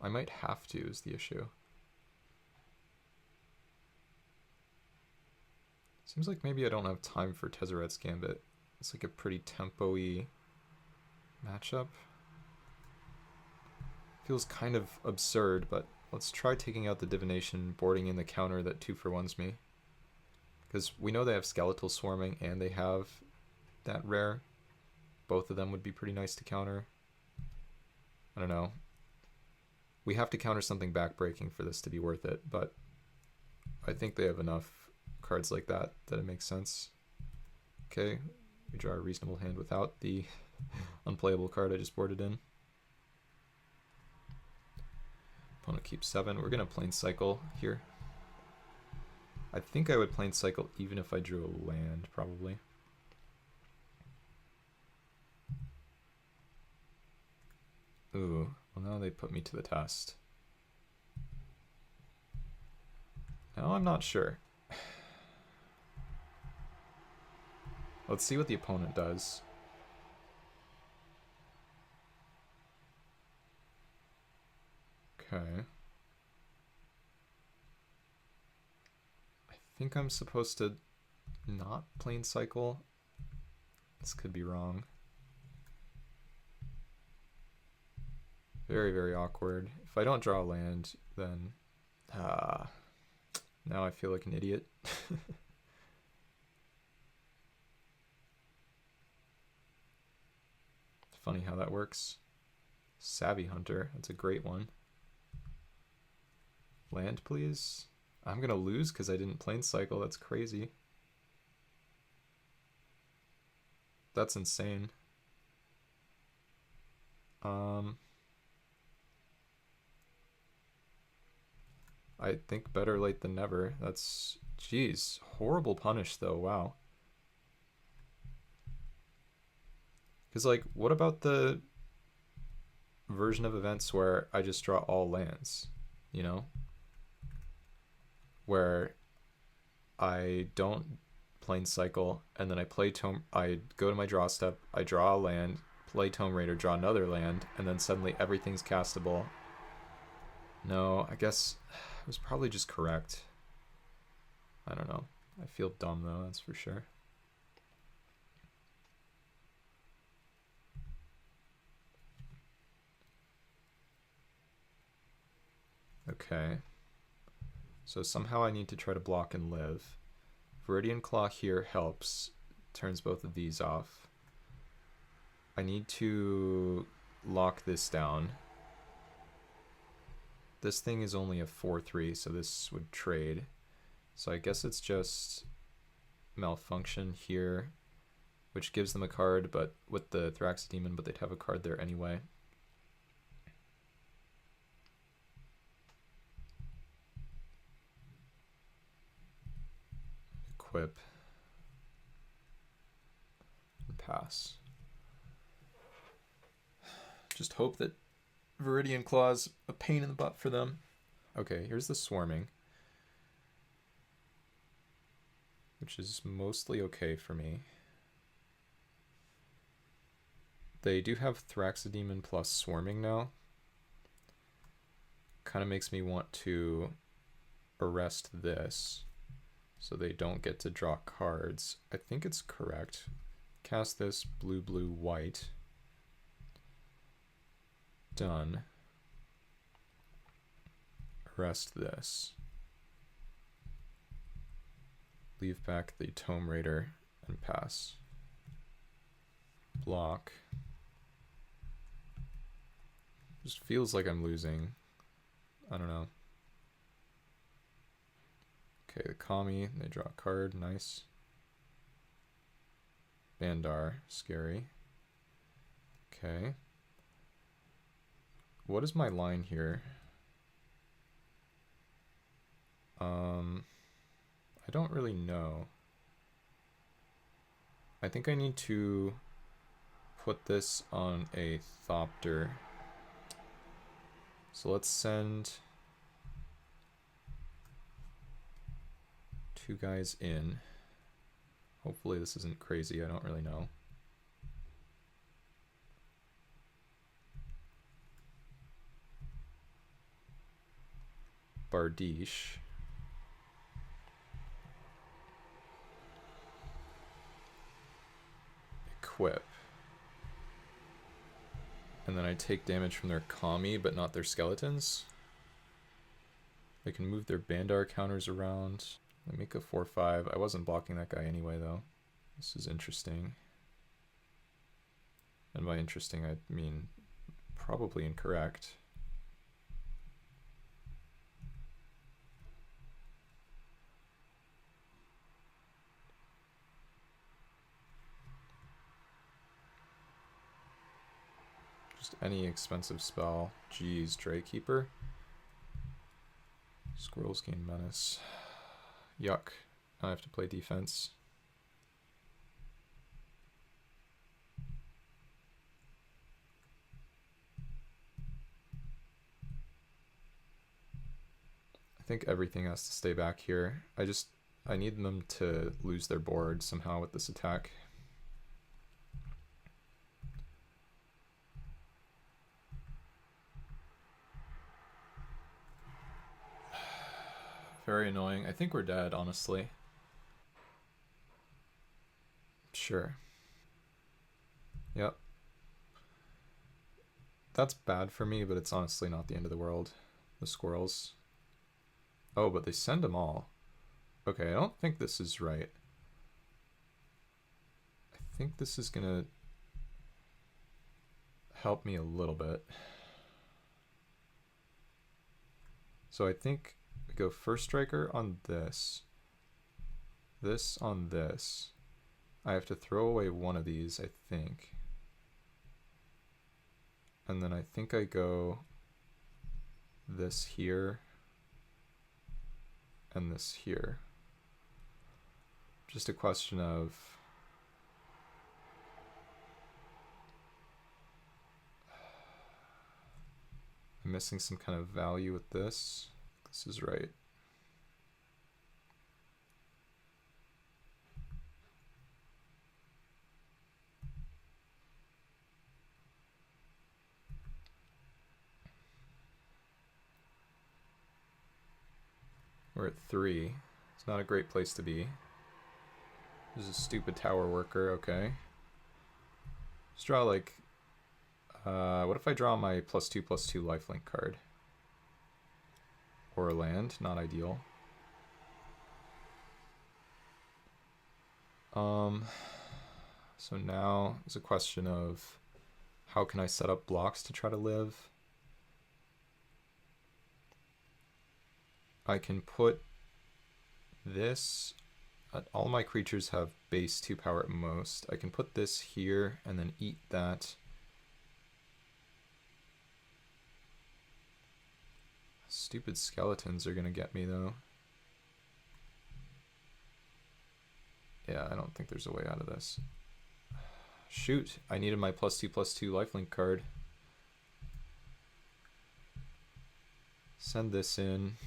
I might have to is the issue. Seems like maybe I don't have time for Tezzeret's Gambit. It's like a pretty tempo-y matchup. Feels kind of absurd, but let's try taking out the divination, boarding in the counter that 2-for-1s me. Because we know they have skeletal swarming and they have that rare. Both of them would be pretty nice to counter. I don't know. We have to counter something backbreaking for this to be worth it, but I think they have enough cards like that that it makes sense. Okay, we draw a reasonable hand without the unplayable card I just boarded in. Opponent keeps 7. We're going to plane cycle here. I think I would plane cycle even if I drew a land, probably. Ooh, well now they put me to the test. Now I'm not sure. Let's see what the opponent does. Okay. I think I'm supposed to not plane cycle. This could be wrong. Very, very awkward. If I don't draw a land, then now I feel like an idiot. Funny how that works. Savvy Hunter, that's a great one. Land, please. I'm gonna lose because I didn't plane cycle. That's crazy. That's insane. I think better late than never. That's, jeez, horrible punish though. Wow. Because, like, what about the version of events where I just draw all lands, you know? Where I don't plane cycle, and then I play Tome, I go to my draw step, I draw a land, play Tome Raider, draw another land, and then suddenly everything's castable. No, I guess it was probably just correct. I don't know. I feel dumb though, that's for sure. Okay. So somehow I need to try to block and live. Viridian Claw here helps. Turns both of these off. I need to lock this down. This thing is only a 4/3, so this would trade. So I guess it's just Malfunction here, which gives them a card, but with the Thraxodemon, but they'd have a card there anyway. Equip. And pass. Just hope that Viridian Claw's a pain in the butt for them. Okay, here's the swarming, which is mostly okay for me. They do have Thraxodemon plus swarming now. Kind of makes me want to arrest this so they don't get to draw cards. I think it's correct. Cast this, blue, blue, white. Done. Arrest this. Leave back the Tome Raider and pass. Block. Just feels like I'm losing. I don't know. Okay, the Kami, they draw a card, nice. Bandar, scary. Okay. What is my line here? I don't really know. I think I need to put this on a Thopter. So let's send 2 guys in. Hopefully this isn't crazy, I don't really know. Bardiche. Equip. And then I take damage from their Kami, but not their skeletons. They can move their Bandar counters around. They make a 4/5. I wasn't blocking that guy anyway, though. This is interesting. And by interesting, I mean probably incorrect. Just any expensive spell. Jeez, Draykeeper. Squirrels gain menace. Yuck. I have to play defense. I think everything has to stay back here. I need them to lose their board somehow with this attack. Very annoying. I think we're dead, honestly. Sure. Yep. That's bad for me, but it's honestly not the end of the world. The squirrels. Oh, but they send them all. Okay, I don't think this is right. I think this is gonna help me a little bit. So I think we go first striker on this. This on this. I have to throw away one of these, I think. And then I think I go this here and this here. Just a question of I'm missing some kind of value with this. This is right. We're at 3. It's not a great place to be. This is a stupid tower worker, okay. Just draw like... what if I draw my +2/+2 lifelink card? Or a land, not ideal. So now it's a question of how can I set up blocks to try to live? I can put this, all my creatures have base 2 power at most. I can put this here and then eat that. Stupid skeletons are gonna get me though. Yeah, I don't think there's a way out of this. Shoot, I needed my +2/+2 lifelink card. Send this in.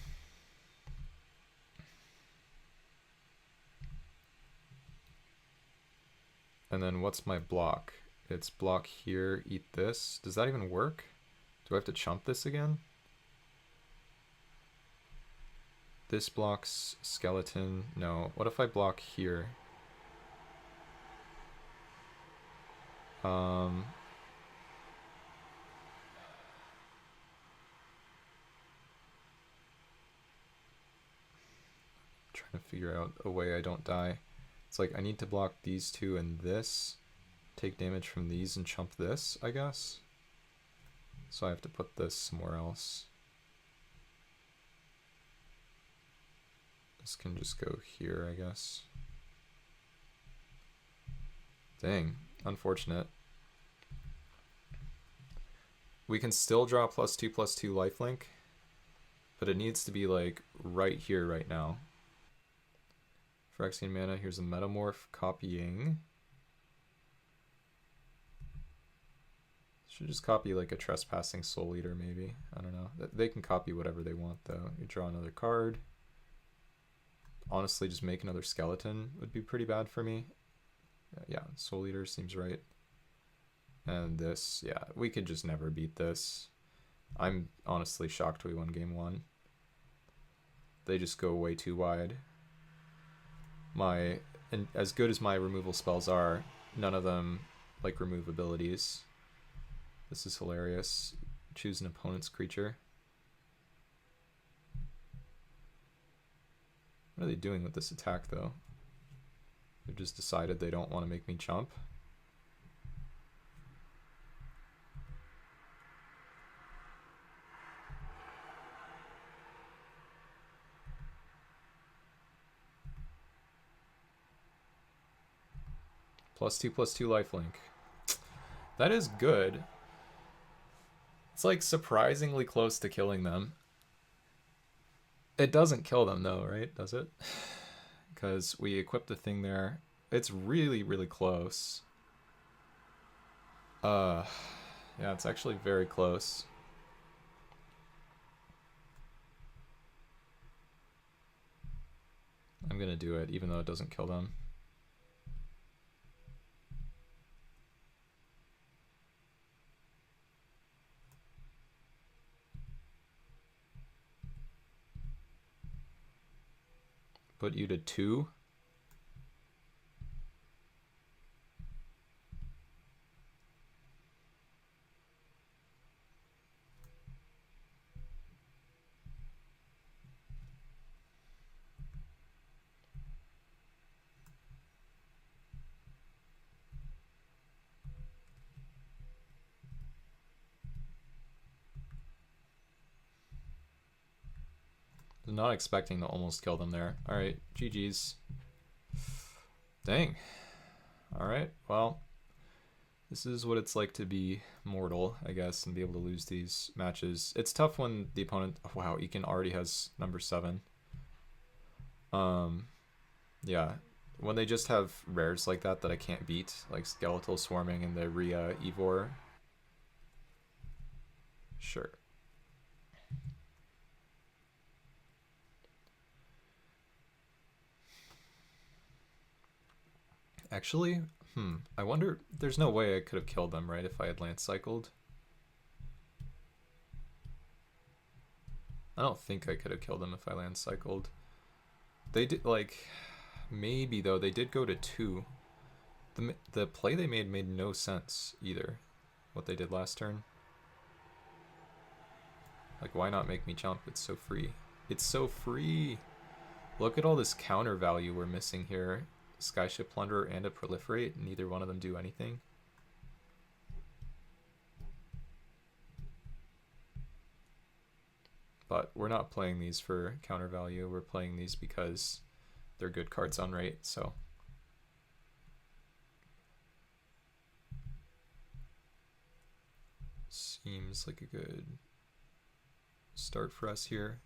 And then what's my block? It's block here, eat this. Does that even work? Do I have to chump this again? This blocks skeleton. No. What if I block here? Trying to figure out a way I don't die. It's like I need to block these two and this, take damage from these and chump this, I guess. So I have to put this somewhere else. This can just go here, I guess. Dang, unfortunate. We can still draw +2/+2 lifelink, but it needs to be like right here, right now. Phyrexian mana, here's a metamorph copying. Should just copy like a trespassing soul eater, maybe. I don't know. They can copy whatever they want though. You draw another card. Honestly, just make another skeleton would be pretty bad for me. Yeah, soul eater seems right. And this, yeah, we could just never beat this. I'm honestly shocked we won game 1. They just go way too wide. And as good as my removal spells are, none of them like remove abilities. This is hilarious. Choose an opponent's creature. What are they doing with this attack, though? They've just decided they don't want to make me chump. +2/+2 lifelink. That is good. It's like surprisingly close to killing them. It doesn't kill them though, right? Does it? Because we equipped the thing there. It's really, really close. Yeah, it's actually very close. I'm gonna do it, even though it doesn't kill them. Put you to 2. Not expecting to almost kill them there. Alright, GG's. Dang. Alright, well, this is what it's like to be mortal, I guess, and be able to lose these matches. It's tough when the opponent... Oh, wow, Ekin already has number 7. Yeah. When they just have rares like that I can't beat, like Skeletal Swarming and the Rhea Evor. Sure. Actually, I wonder, there's no way I could have killed them, right, if I had Lance Cycled? I don't think I could have killed them if I Lance Cycled. They did, like, maybe, though, they did go to 2. The play they made no sense, either, what they did last turn. Like, why not make me jump? It's so free. It's so free! Look at all this counter value we're missing here. Skyship Plunderer and a Proliferate, neither one of them do anything. But we're not playing these for counter value, we're playing these because they're good cards on rate, so. Seems like a good start for us here.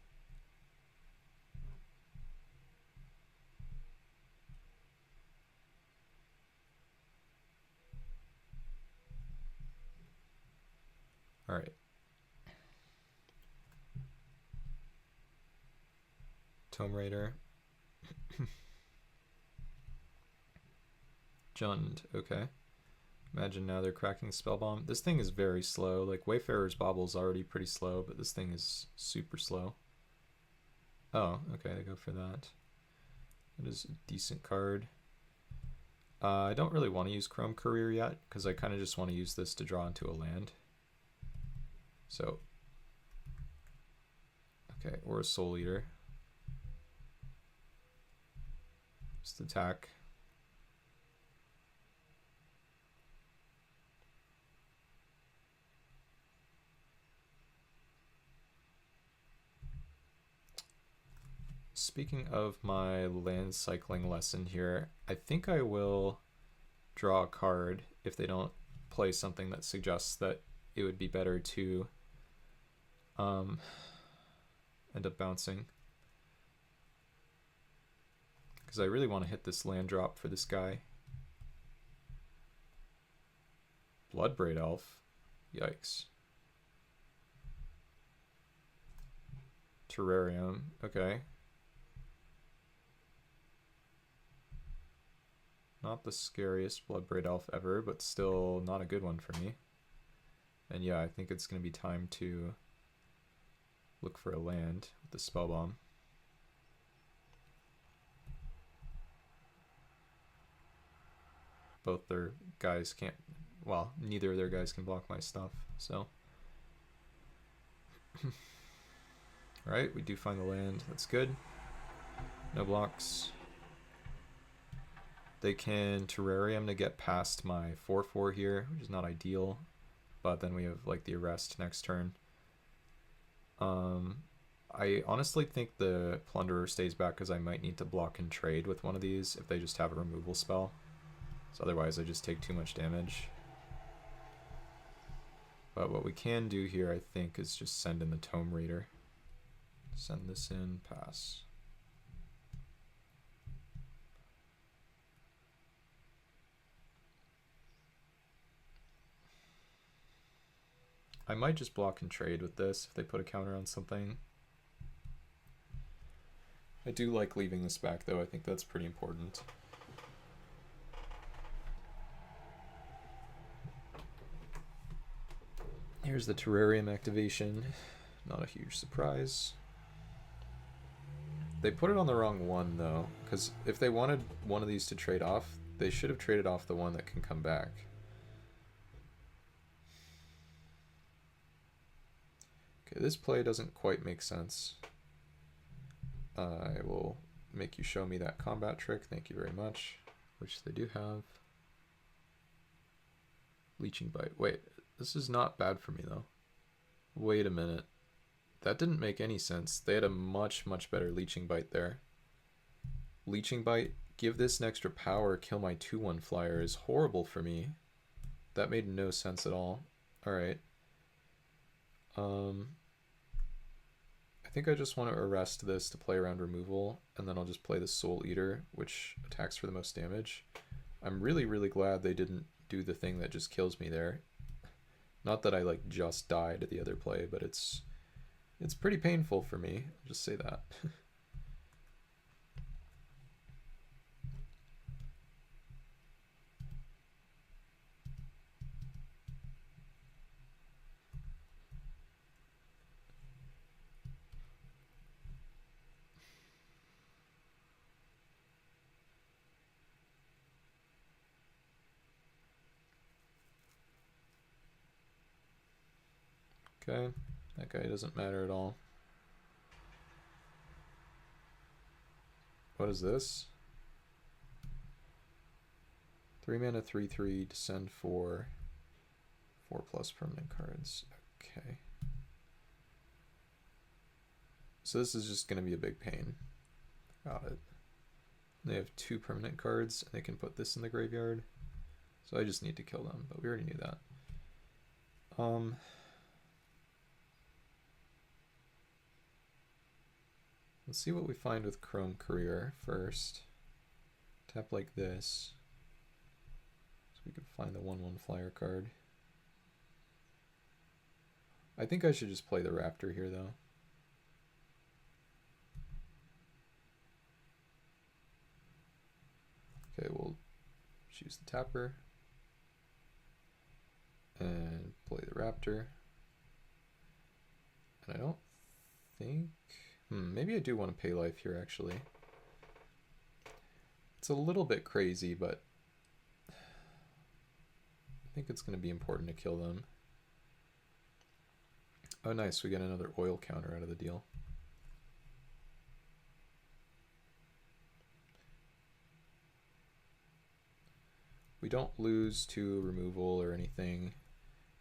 All right. Tome Raider. Jund, okay. Imagine now they're cracking Spellbomb. This thing is very slow. Like, Wayfarer's Bobble's already pretty slow, but this thing is super slow. Oh, okay, I go for that. It is a decent card. I don't really want to use Chrome Courier yet, because I kind of just want to use this to draw into a land. So, okay, or a Soul Eater. Just attack. Speaking of my land cycling lesson here, I think I will draw a card if they don't play something that suggests that it would be better to end up bouncing. Because I really want to hit this land drop for this guy. Bloodbraid Elf. Yikes. Terrarium. Okay. Not the scariest Bloodbraid Elf ever, but still not a good one for me. And yeah, I think it's going to be time to look for a land with the Spellbomb. Both their guys can't well, neither of their guys can block my stuff, so. Alright, we do find the land. That's good. No blocks. They can Terrarium to get past my 4/4 here, which is not ideal. But then we have like the arrest next turn. I honestly think the Plunderer stays back because I might need to block and trade with one of these if they just have a removal spell. So otherwise I just take too much damage. But what we can do here, I think, is just send in the Tome Raider. Send this in, pass. I might just block and trade with this if they put a counter on something. I do like leaving this back though, I think that's pretty important. Here's the Terrarium activation. Not a huge surprise. They put it on the wrong one though, because if they wanted one of these to trade off, they should have traded off the one that can come back. Okay, this play doesn't quite make sense. I will make you show me that combat trick, thank you very much, which they do have. Leeching Bite. Wait, this is not bad for me though. Wait a minute. That didn't make any sense. They had a much, much better Leeching Bite there. Leeching Bite, give this an extra power, kill my 2/1 flyer is horrible for me. That made no sense at all. Alright. I think I just want to arrest this to play around removal, and then I'll just play the Soul Eater, which attacks for the most damage. I'm really, really glad they didn't do the thing that just kills me there. Not that I like just died at the other play, but it's pretty painful for me. I'll just say that. Okay, that guy doesn't matter at all. What is this? 3 mana, 3/3, descend 4. 4+ permanent cards. Okay. So this is just going to be a big pain. Got it. They have 2 permanent cards, and they can put this in the graveyard. So I just need to kill them, but we already knew that. Let's see what we find with Chrome Courier first. Tap like this. So we can find the 1/1 flyer card. I think I should just play the Raptor here though. Okay, we'll choose the Tapper. And play the Raptor. And I don't think... maybe I do want to pay life here, actually. It's a little bit crazy, but I think it's going to be important to kill them. Oh, nice. We get another oil counter out of the deal. We don't lose to removal or anything,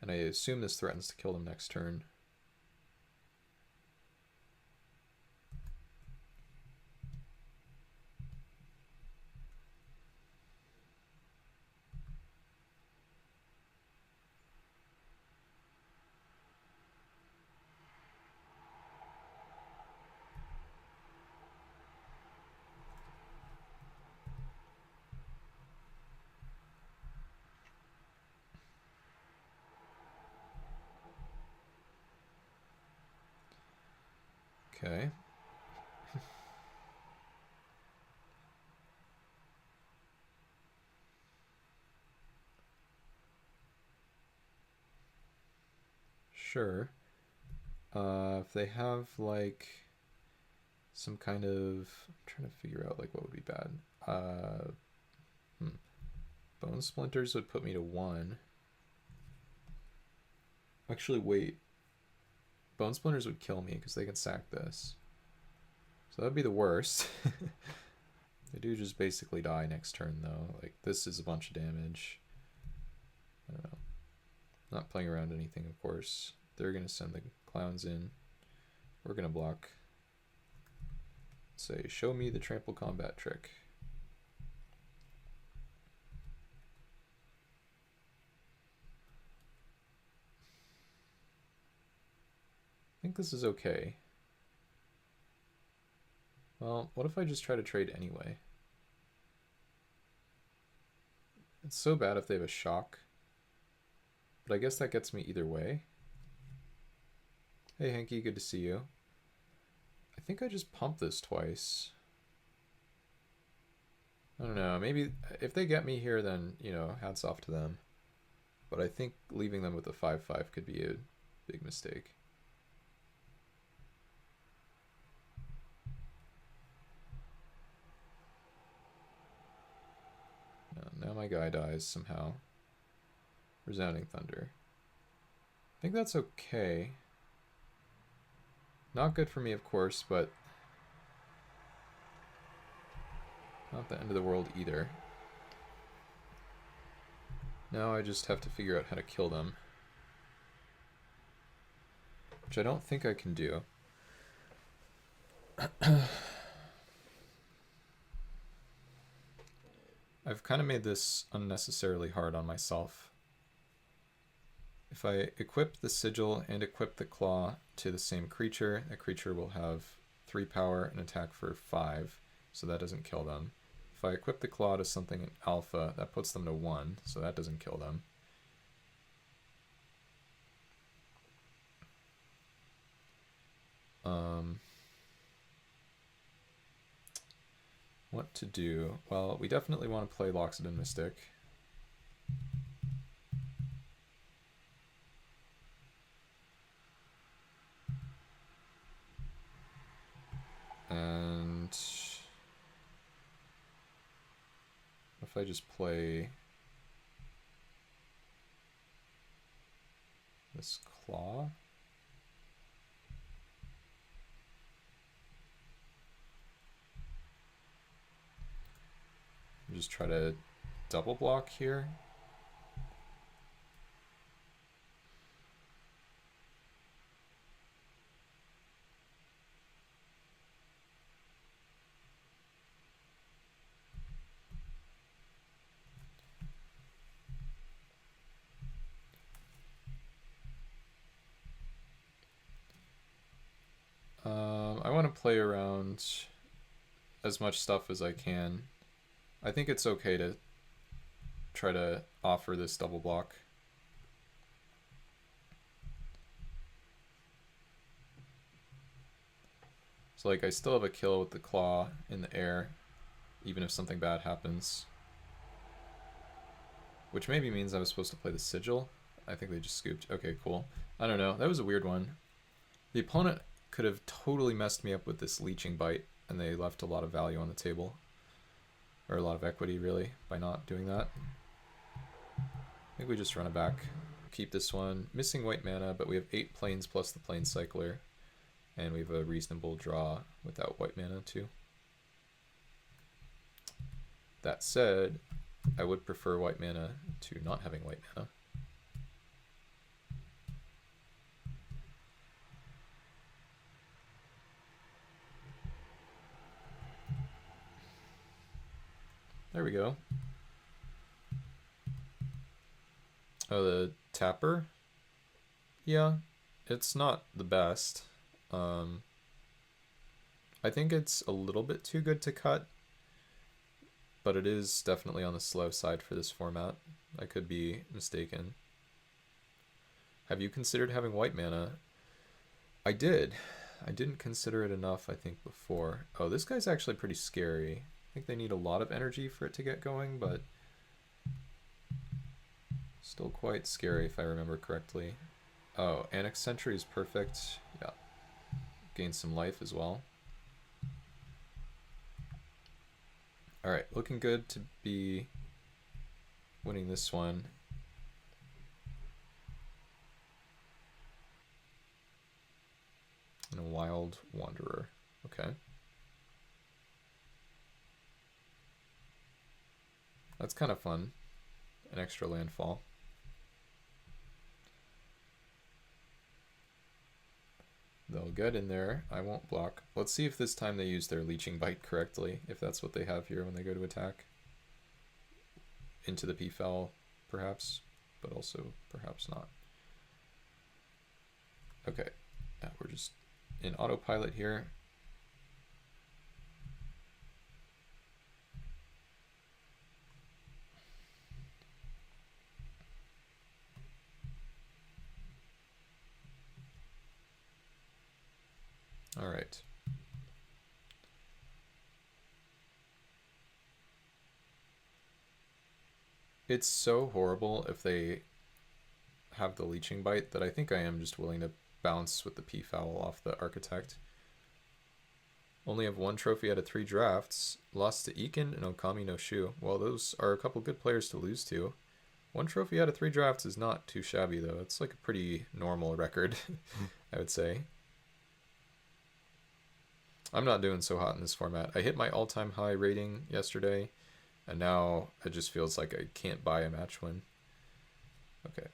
and I assume this threatens to kill them next turn. Okay. Sure. If they have like some kind of, I'm trying to figure out like what would be bad. Bone Splinters would put me to 1. Actually, wait. Bone Splinters would kill me because they can sack this. So that'd be the worst. They do just basically die next turn, though. Like, this is a bunch of damage. I don't know. Not playing around anything, of course. They're going to send the clowns in. We're going to block. Say, show me the trample combat trick. I think this is okay. Well, what if I just try to trade anyway? It's so bad if they have a shock. But I guess that gets me either way. Hey, Hanky, good to see you. I think I just pumped this twice. I don't know. Maybe if they get me here, then, you know, hats off to them. But I think leaving them with a 5/5 could be a big mistake. Now my guy dies somehow. Resounding Thunder. I think that's okay. Not good for me, of course, but not the end of the world either. Now I just have to figure out how to kill them. Which I don't think I can do. I've kind of made this unnecessarily hard on myself. If I equip the sigil and equip the claw to the same creature, that creature will have 3 power and attack for 5, so that doesn't kill them. If I equip the claw to something in alpha, that puts them to 1, so that doesn't kill them. What to do? Well, we definitely want to play Loxodon Mystic. And if I just play this claw, just try to double block here. I want to play around as much stuff as I can. I think it's okay to try to offer this double block. So like I still have a kill with the claw in the air, even if something bad happens. Which maybe means I was supposed to play the sigil. I think they just scooped. Okay, cool. I don't know. That was a weird one. The opponent could have totally messed me up with this leeching bite, and they left a lot of value on the table. Or a lot of equity, really, by not doing that. I think we just run it back. Keep this one. Missing white mana, but we have 8 planes plus the plane cycler. And we have a reasonable draw without white mana, too. That said, I would prefer white mana to not having white mana. There we go. Oh, the tapper? Yeah, it's not the best. I think it's a little bit too good to cut, but it is definitely on the slow side for this format. I could be mistaken. Have you considered having white mana? I did. I didn't consider it enough, I think, before. Oh, this guy's actually pretty scary. I think they need a lot of energy for it to get going, but still quite scary if I remember correctly. Oh, Annex Sentry is perfect. Yeah. Gain some life as well. Alright, looking good to be winning this one. And a Wild Wanderer. Okay. That's kind of fun. An extra landfall. They'll get in there. I won't block. Let's see if this time they use their Leeching Bite correctly, if that's what they have here when they go to attack. Into the P-Foul, perhaps, but also perhaps not. Okay, yeah, we're just in autopilot here. All right. It's so horrible if they have the Leeching Bite that I think I am just willing to bounce with the P-Foul off the Architect. Only have 1 trophy out of 3 drafts. Lost to Ekin and Okami no Shu. Well, those are a couple good players to lose to. 1 trophy out of 3 drafts is not too shabby, though. It's like a pretty normal record, I would say. I'm not doing so hot in this format. I hit my all-time high rating yesterday, and now it just feels like I can't buy a match win. Okay.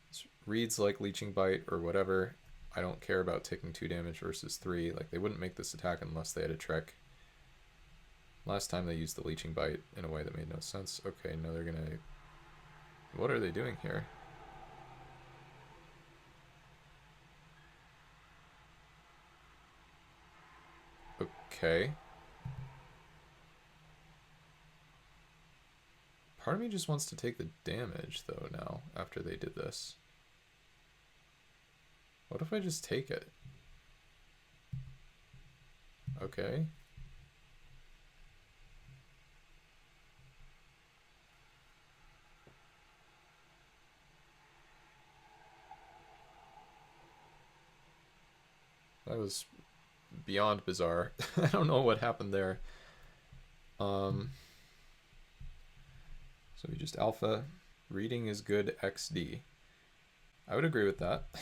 This reads like Leeching Bite or whatever. I don't care about taking 2 damage versus 3. Like, they wouldn't make this attack unless they had a trick. Last time they used the Leeching Bite in a way that made no sense. Okay, no, they're gonna... What are they doing here? Okay. Part of me just wants to take the damage, though, now, after they did this. What if I just take it? Okay. That was beyond bizarre. I don't know what happened there. So we just alpha. Reading is good XD. I would agree with that. At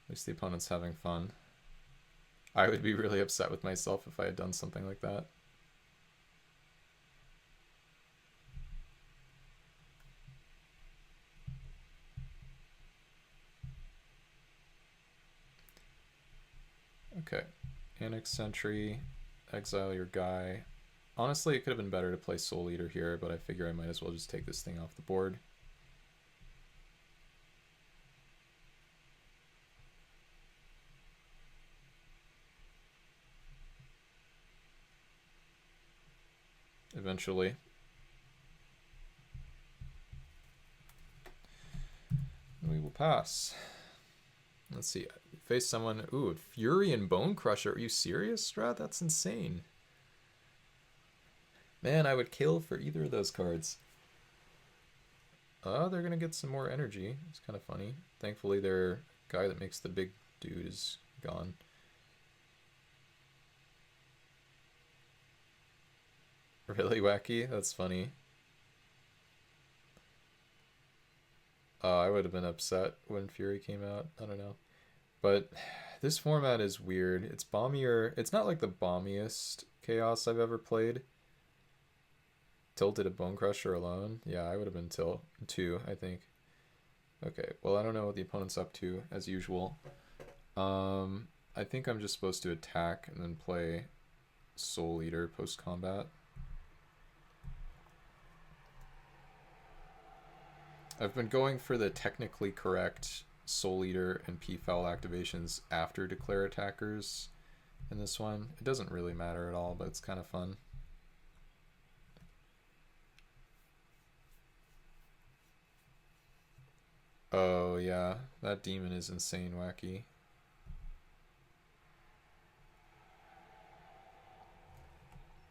least the opponent's having fun. I would be really upset with myself if I had done something like that. Okay. Annex Sentry. Exile your guy. Honestly, it could have been better to play Soul Eater here, but I figure I might as well just take this thing off the board. Eventually. We will pass. Let's see. Face someone. Ooh, Fury and Bone Crusher. Are you serious, Strat? That's insane. Man, I would kill for either of those cards. They're gonna get some more energy. It's kind of funny. Thankfully, their guy that makes the big dude is gone. Really wacky? That's funny. I would have been upset when Fury came out. I don't know. But this format is weird. It's bombier. It's not like the bombiest Chaos I've ever played. Tilted a Bone Crusher alone? Yeah, I would have been tilt 2, I think. Okay, well, I don't know what the opponent's up to, as usual. I think I'm just supposed to attack and then play Soul Eater post-combat. I've been going for the technically correct Soul Eater and P-Foul activations after declare attackers in this one. It doesn't really matter at all, but it's kind of fun. Oh yeah, that demon is insane wacky.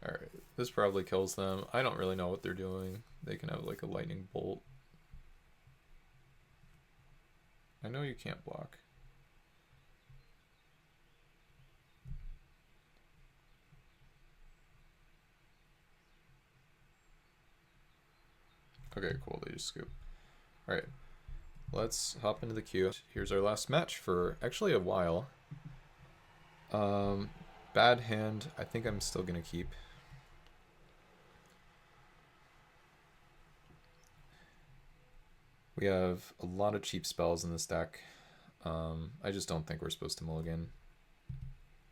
Alright, this probably kills them. I don't really know what they're doing. They can have like a lightning bolt. I know you can't block. Okay, cool, they just scoop. Alright. let's hop into the queue. Here's our last match for actually a while. Bad hand. I think I'm still gonna keep. We have a lot of cheap spells in this deck. I just don't think we're supposed to mulligan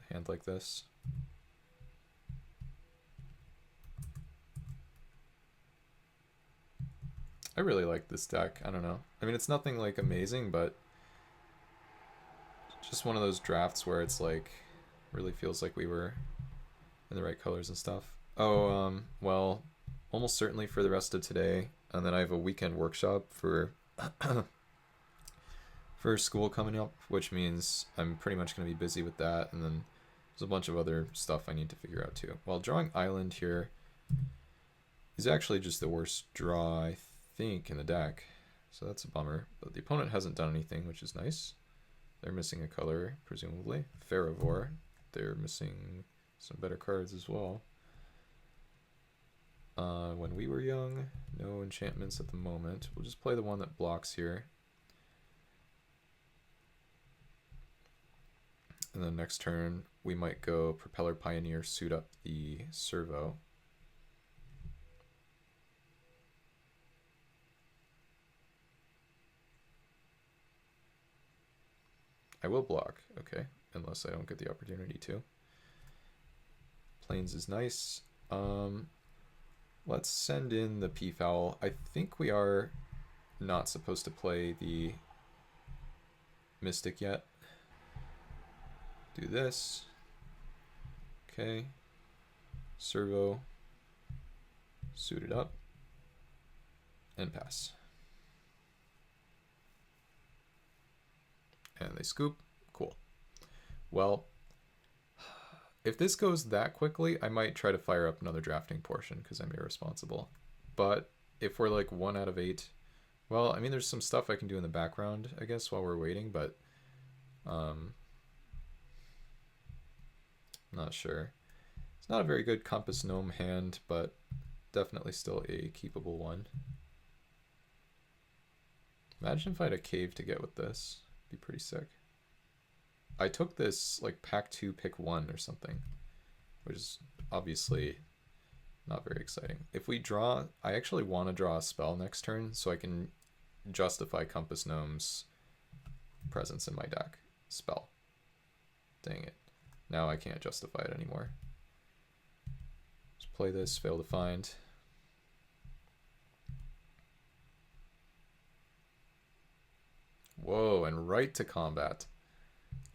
a hand like this. I really like this deck. I don't know. I mean, it's nothing like amazing, but just one of those drafts where it's like really feels like we were in the right colors and stuff. Oh, well, almost certainly for the rest of today, and then I have a weekend workshop for for school coming up, which means I'm pretty much going to be busy with that, and then there's a bunch of other stuff I need to figure out too. Well, drawing Island here is actually just the worst draw, I think, in the deck, so that's a bummer. But the opponent hasn't done anything, which is nice. They're missing a color, presumably. Faravor. They're missing some better cards as well. When we were young, no enchantments at the moment. We'll just play the one that blocks here. And then next turn, we might go Propeller Pioneer, suit up the servo. I will block, okay, unless I don't get the opportunity to. Plains is nice. Let's send in the Peafowl. I think we are not supposed to play the Mystic yet. Do this. Okay. Servo. Suit it up. And pass. And they scoop. Cool. Well, if this goes that quickly, I might try to fire up another drafting portion because I'm irresponsible. But if we're like 1 out of 8, well, I mean, there's some stuff I can do in the background, I guess, while we're waiting, but not sure. It's not a very good Compass Gnome hand, but definitely still a keepable one. Imagine if I had a cave to get with this. It'd be pretty sick. I took this like pack 2, pick 1 or something, which is obviously not very exciting. If we draw, I actually want to draw a spell next turn so I can justify Compass Gnome's presence in my deck. Spell. Dang it. Now I can't justify it anymore. Let's play this, fail to find. Whoa, and right to combat.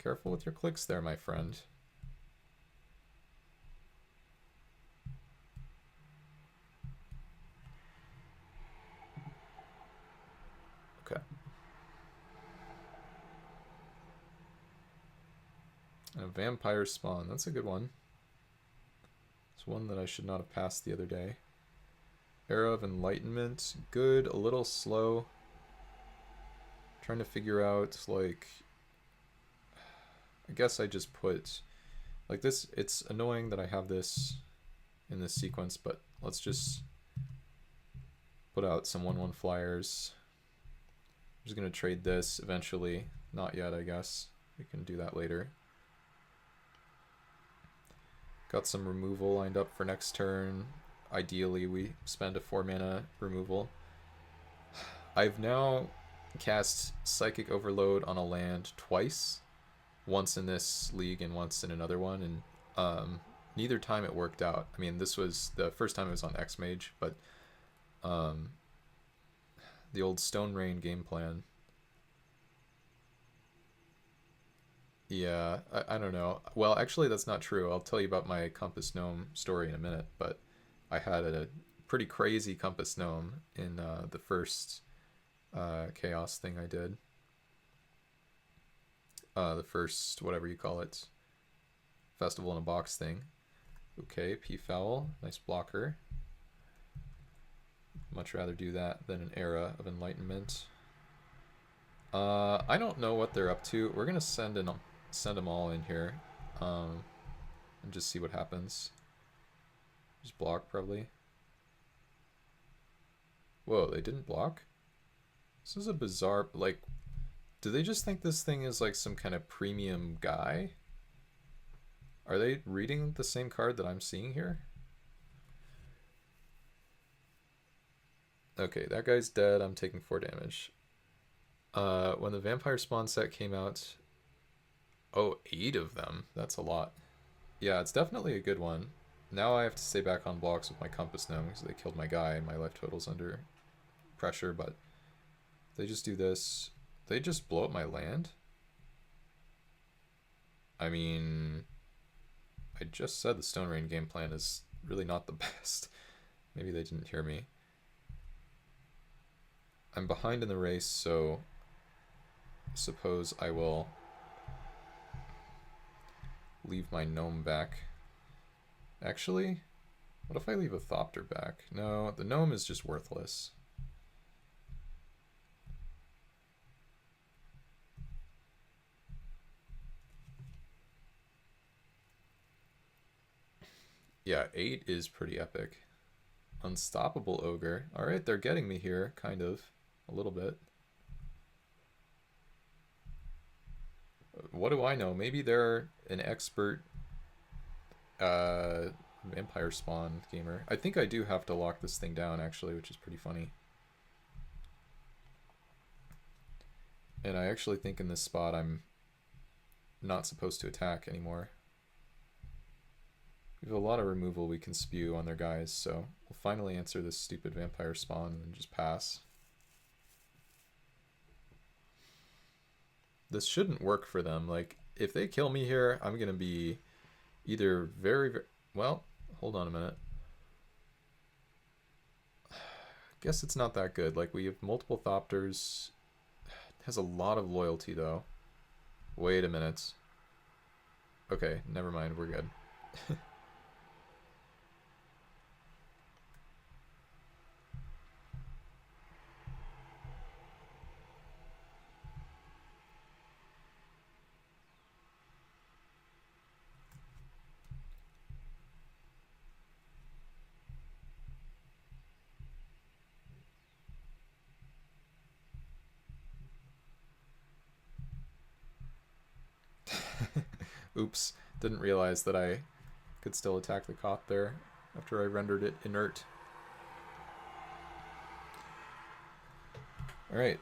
Careful with your clicks there, my friend. Okay. And a vampire spawn. That's a good one. It's one that I should not have passed the other day. Era of Enlightenment. Good, a little slow. Trying to figure out, like... I guess I just put... Like this, it's annoying that I have this in this sequence, but let's just put out some 1/1 flyers. I'm just going to trade this eventually. Not yet, I guess. We can do that later. Got some removal lined up for next turn. Ideally, we spend a 4-mana removal. I've now cast Psychic Overload on a land twice. Once in this league and once in another one, and neither time it worked out. I mean, this was the first time it was on X-Mage, but the old Stone Rain game plan. Yeah, I don't know. Well, actually, that's not true. I'll tell you about my Compass Gnome story in a minute, but I had a pretty crazy Compass Gnome in the first Chaos thing I did. The first, whatever you call it, Festival in a Box thing. Okay, Peafowl, nice blocker. Much rather do that than an Era of Enlightenment. I don't know what they're up to. We're gonna send them all in here, and just see what happens. Just block probably. Whoa, they didn't block? This is a bizarre, like, do they just think this thing is like some kind of premium guy? Are they reading the same card that I'm seeing here? Okay, that guy's dead. I'm taking 4 damage. When the Vampire Spawn set came out... Oh, 8 of them. That's a lot. Yeah, it's definitely a good one. Now I have to stay back on blocks with my Compass Gnome because they killed my guy and my life total's under pressure, but they just do this. They just blow up my land? I mean... I just said the Stone Rain game plan is really not the best. Maybe they didn't hear me. I'm behind in the race, so suppose I will leave my gnome back. Actually, what if I leave a Thopter back? No, the gnome is just worthless. Yeah, 8 is pretty epic. Unstoppable Ogre. Alright, they're getting me here, kind of. A little bit. What do I know? Maybe they're an expert Vampire Spawn gamer. I think I do have to lock this thing down, actually, which is pretty funny. And I actually think in this spot I'm not supposed to attack anymore. We have a lot of removal we can spew on their guys, so we'll finally answer this stupid Vampire Spawn and then just pass. This shouldn't work for them. Like, if they kill me here, I'm gonna be either very... Well, hold on a minute. Guess it's not that good. Like, we have multiple Thopters. It has a lot of loyalty, though. Wait a minute. Okay, never mind. We're good. Oops, didn't realize that I could still attack the Koth there after I rendered it inert. Alright.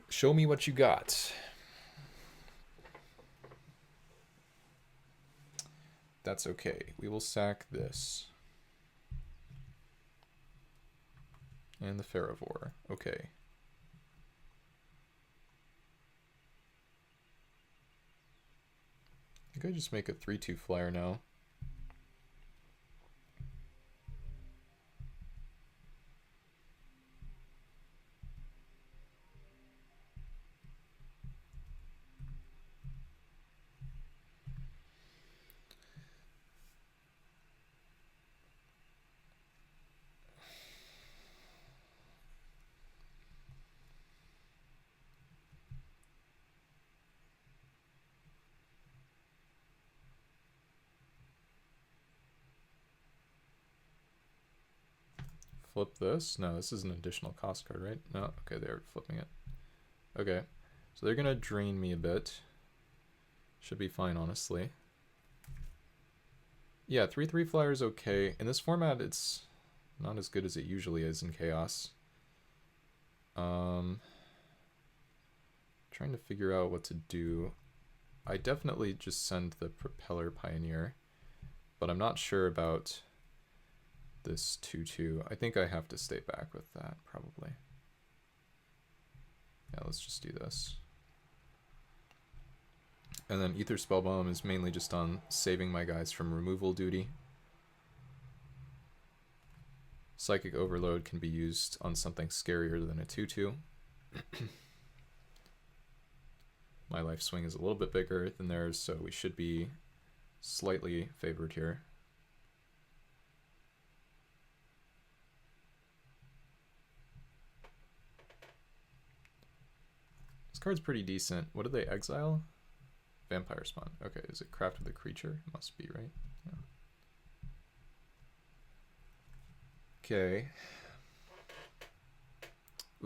Show me what you got. That's okay. We will sack this. And the Ferrovore. Okay. I think I just make a 3/2 flyer now. Flip this? No, this is an additional cost card, right? No, okay, they're flipping it. Okay, so they're gonna drain me a bit. Should be fine, honestly. Yeah, 3/3 flyer is okay. In this format, it's not as good as it usually is in Chaos. Trying to figure out what to do. I definitely just send the Propeller Pioneer, but I'm not sure about this 2/2. I think I have to stay back with that, probably. Yeah, let's just do this. And then Ether Spellbomb is mainly just on saving my guys from removal duty. Psychic Overload can be used on something scarier than a 2/2. My life swing is a little bit bigger than theirs, so we should be slightly favored here. This card's pretty decent. What did they exile? Vampire Spawn. Okay, is it craft with a creature? It must be, right? Yeah. Okay.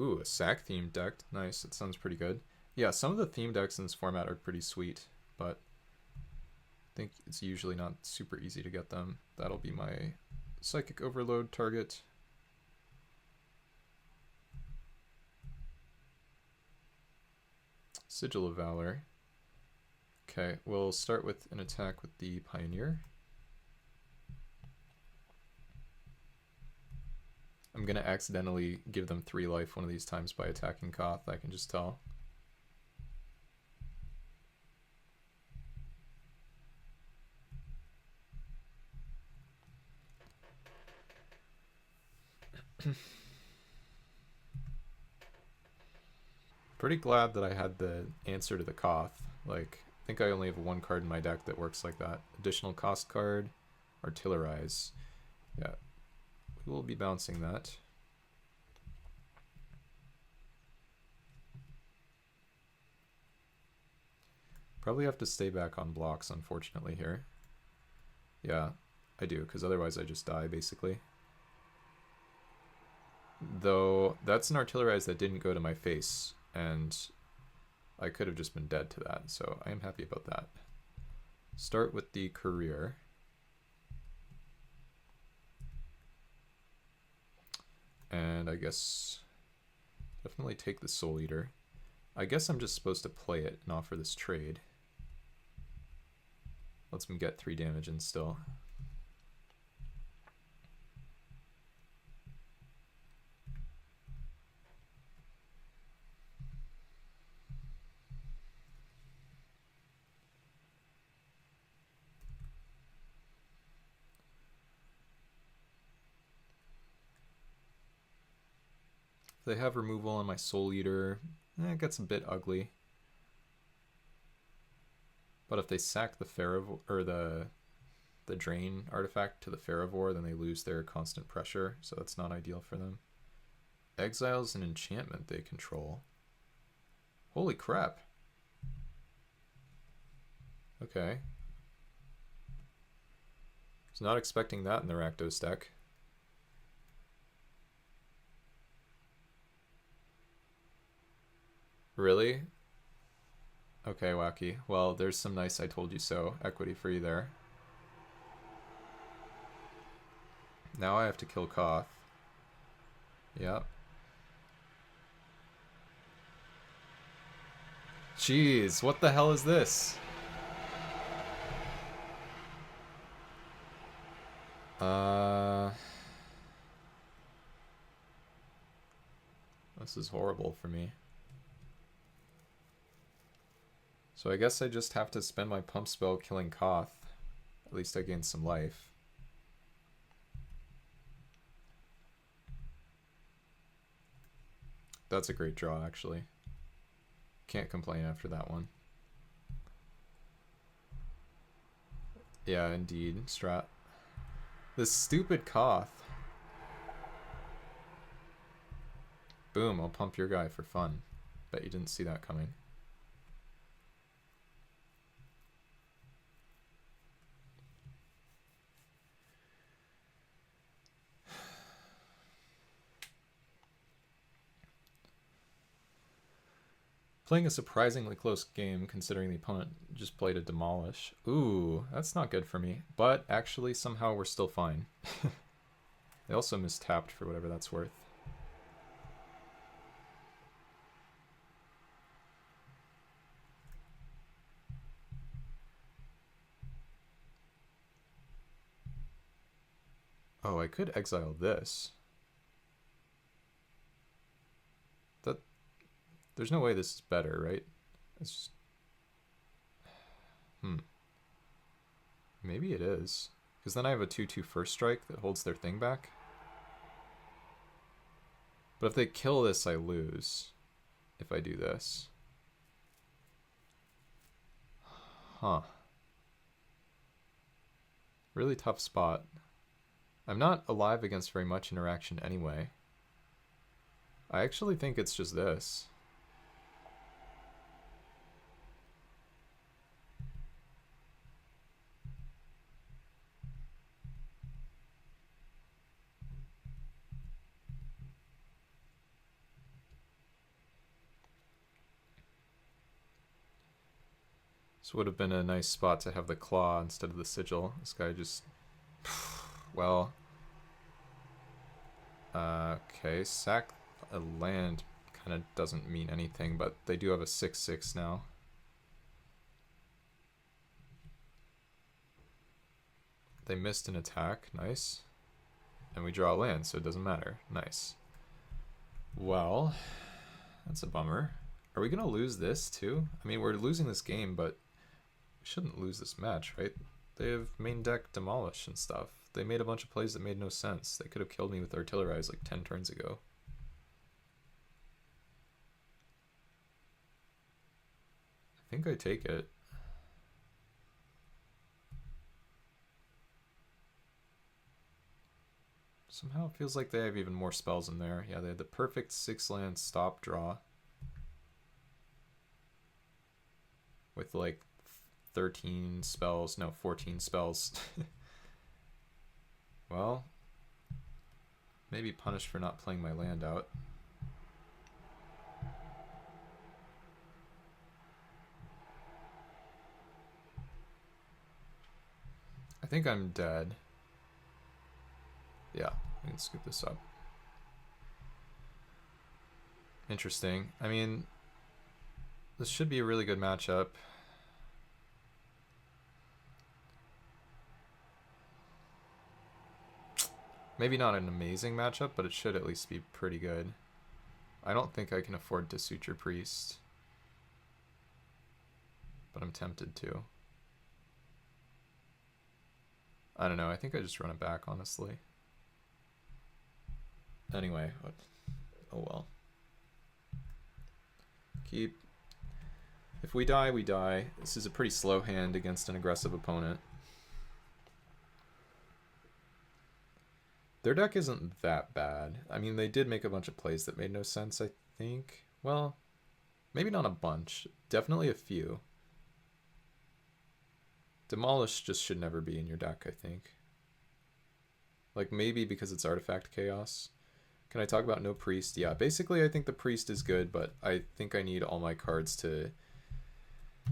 Ooh, a sack themed deck. Nice, that sounds pretty good. Yeah, some of the theme decks in this format are pretty sweet, but I think it's usually not super easy to get them. That'll be my Psychic Overload target. Sigil of Valor. Okay, we'll start with an attack with the Pioneer. I'm gonna accidentally give them 3 life one of these times by attacking Koth, I can just tell. Pretty glad that I had the answer to the Koth. Like, I think I only have 1 card in my deck that works like that. Additional cost card, Artillerize. Yeah, we will be bouncing that. Probably have to stay back on blocks, unfortunately, here. Yeah, I do, because otherwise I just die, basically. Though, that's an Artillerize that didn't go to my face, and I could have just been dead to that, so I am happy about that. Start with the Career. And I guess definitely take the Soul Eater. I guess I'm just supposed to play it and offer this trade. Lets me get 3 damage in still. If they have removal on my Soul Eater, it gets a bit ugly. But if they sack the Ferrovor, or the Drain artifact to the Ferrovor, then they lose their constant pressure, so that's not ideal for them. Exiles an enchantment they control. Holy crap. Okay. Was not expecting that in the Rakdos deck. Really? Okay, wacky. Well, there's some nice I told you so equity for you there. Now I have to kill Koth. Yep. Jeez, what the hell is this? This is horrible for me. So I guess I just have to spend my pump spell killing Koth. At least I gain some life. That's a great draw, actually. Can't complain after that one. Yeah, indeed, strat. This stupid Koth. Boom, I'll pump your guy for fun. Bet you didn't see that coming. Playing a surprisingly close game considering the opponent just played a Demolish. Ooh, that's not good for me. But actually, somehow we're still fine. They also mistapped for whatever that's worth. Oh, I could exile this. There's no way this is better, right? It's just... Maybe it is. Because then I have a 2/2 first strike that holds their thing back. But if they kill this, I lose. If I do this. Huh. Really tough spot. I'm not alive against very much interaction anyway. I actually think it's just this. This would have been a nice spot to have the claw instead of the sigil. This guy just... well... okay, sack a land kind of doesn't mean anything, but they do have a 6/6 now. They missed an attack, nice. And we draw a land, so it doesn't matter, nice. Well, that's a bummer. Are we gonna lose this too? I mean, we're losing this game, but we shouldn't lose this match, right? They have main deck Demolish and stuff. They made a bunch of plays that made no sense. They could have killed me with Artillerize like 10 turns ago. I think I take it. Somehow it feels like they have even more spells in there. Yeah, they had the perfect 6-land stop draw. With like 13 spells, no, 14 spells. Well, maybe punished for not playing my land out. I think I'm dead. Yeah, we can scoop this up. Interesting. I mean, this should be a really good matchup. Maybe not an amazing matchup, but it should at least be pretty good. I don't think I can afford to Suture Priest, but I'm tempted to. I don't know, I think I just run it back, honestly. Anyway, oh well. Keep. If we die, we die. This is a pretty slow hand against an aggressive opponent. Their deck isn't that bad. I mean, they did make a bunch of plays that made no sense, I think. Well, maybe not a bunch. Definitely a few. Demolish just should never be in your deck, I think. Like, maybe because it's Artifact Chaos. Can I talk about no Priest? Yeah, basically I think the Priest is good, but I think I need all my cards to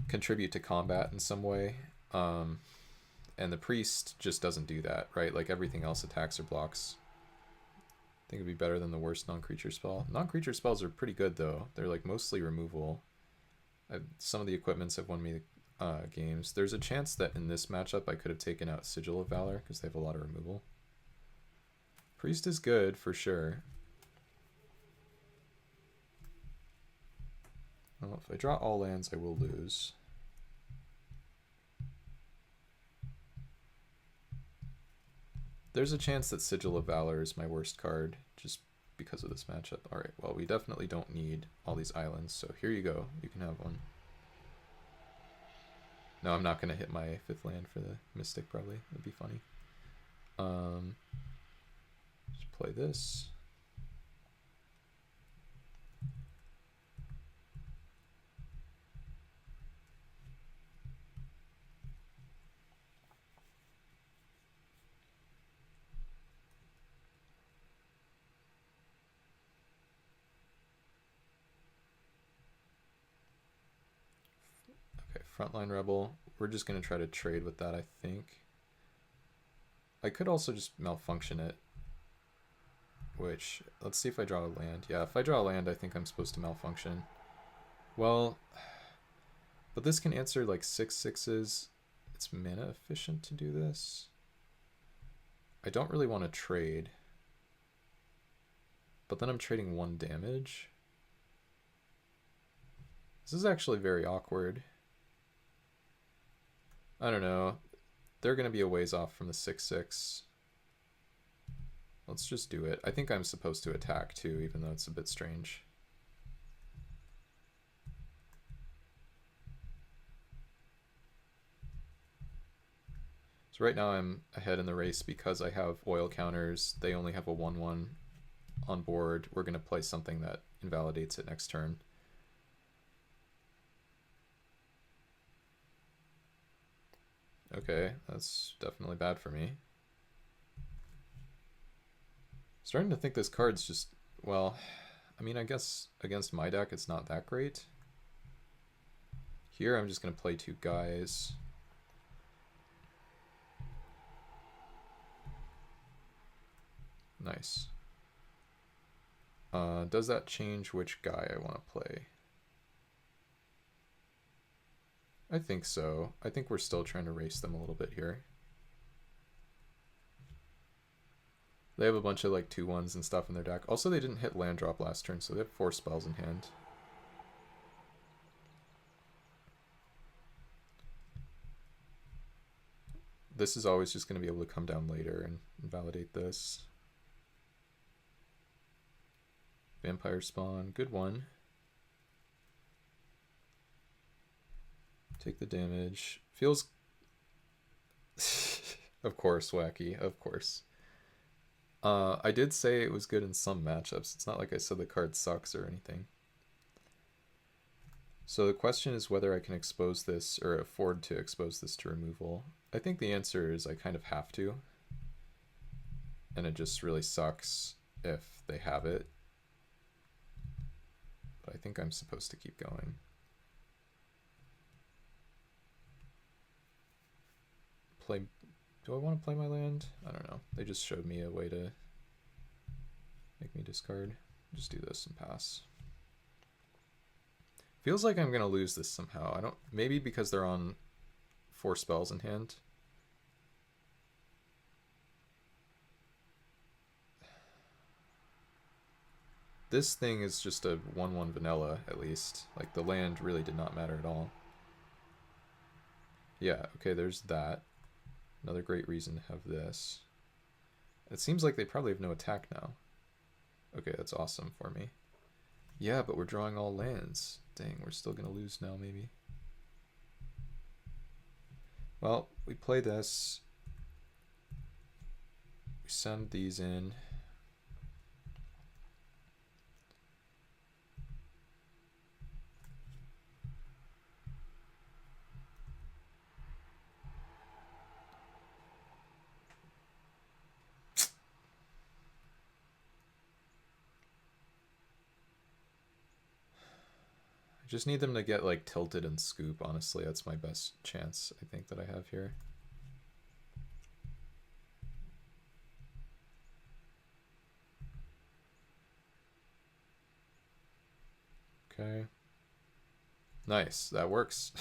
contribute to combat in some way. And the Priest just doesn't do that, right? Like everything else attacks or blocks. I think it'd be better than the worst non-creature spell. Non-creature spells are pretty good though. They're like mostly removal. Some of the equipments have won me games. There's a chance that in this matchup I could have taken out Sigil of Valor because they have a lot of removal. Priest is good for sure. Well, if I draw all lands, I will lose. There's a chance that Sigil of Valor is my worst card just because of this matchup. Alright, well, we definitely don't need all these islands, so here you go. You can have one. No, I'm not going to hit my 5th land for the Mystic, probably. It'd be funny. Just play this. Okay, Frontline Rebel. We're just going to try to trade with that, I think. I could also just malfunction it. Which, let's see if I draw a land. Yeah, if I draw a land, I think I'm supposed to malfunction. Well, but this can answer like 6/6s. It's mana efficient to do this. I don't really want to trade. But then I'm trading 1 damage. This is actually very awkward. I don't know. They're going to be a ways off from the 6/6. Let's just do it. I think I'm supposed to attack too, even though it's a bit strange. So right now I'm ahead in the race because I have oil counters. They only have a 1/1 on board. We're going to play something that invalidates it next turn. Okay, that's definitely bad for me. Starting to think this card's just, well, I mean, I guess against my deck it's not that great. Here I'm just going to play 2 guys. Nice. Does that change which guy I want to play? I think so. I think we're still trying to race them a little bit here. They have a bunch of like 2/1s and stuff in their deck. Also, they didn't hit land drop last turn, so they have 4 spells in hand. This is always just going to be able to come down later and validate this. Vampire spawn, good one. Take the damage. Feels... Of course, wacky, of course. I did say it was good in some matchups. It's not like I said the card sucks or anything. So the question is whether I can expose this or afford to expose this to removal. I think the answer is I kind of have to. And it just really sucks if they have it. But I think I'm supposed to keep going. Do I want to play my land? I don't know. They just showed me a way to make me discard. Just do this and pass. Feels like I'm gonna lose this somehow. I don't. Maybe because they're on 4 spells in hand. This thing is just a 1/1 vanilla, at least. Like, the land really did not matter at all. Yeah, okay, there's that. Another great reason to have this. It seems like they probably have no attack now. Okay, that's awesome for me. Yeah, but we're drawing all lands. Dang, we're still gonna lose now, maybe. Well, we play this. We send these in. Just need them to get like tilted and scoop, honestly. That's my best chance, I think, that I have here. Okay. Nice, that works.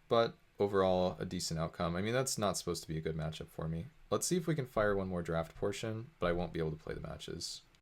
But overall, a decent outcome. I mean, that's not supposed to be a good matchup for me. Let's see if we can fire one more draft portion, but I won't be able to play the matches.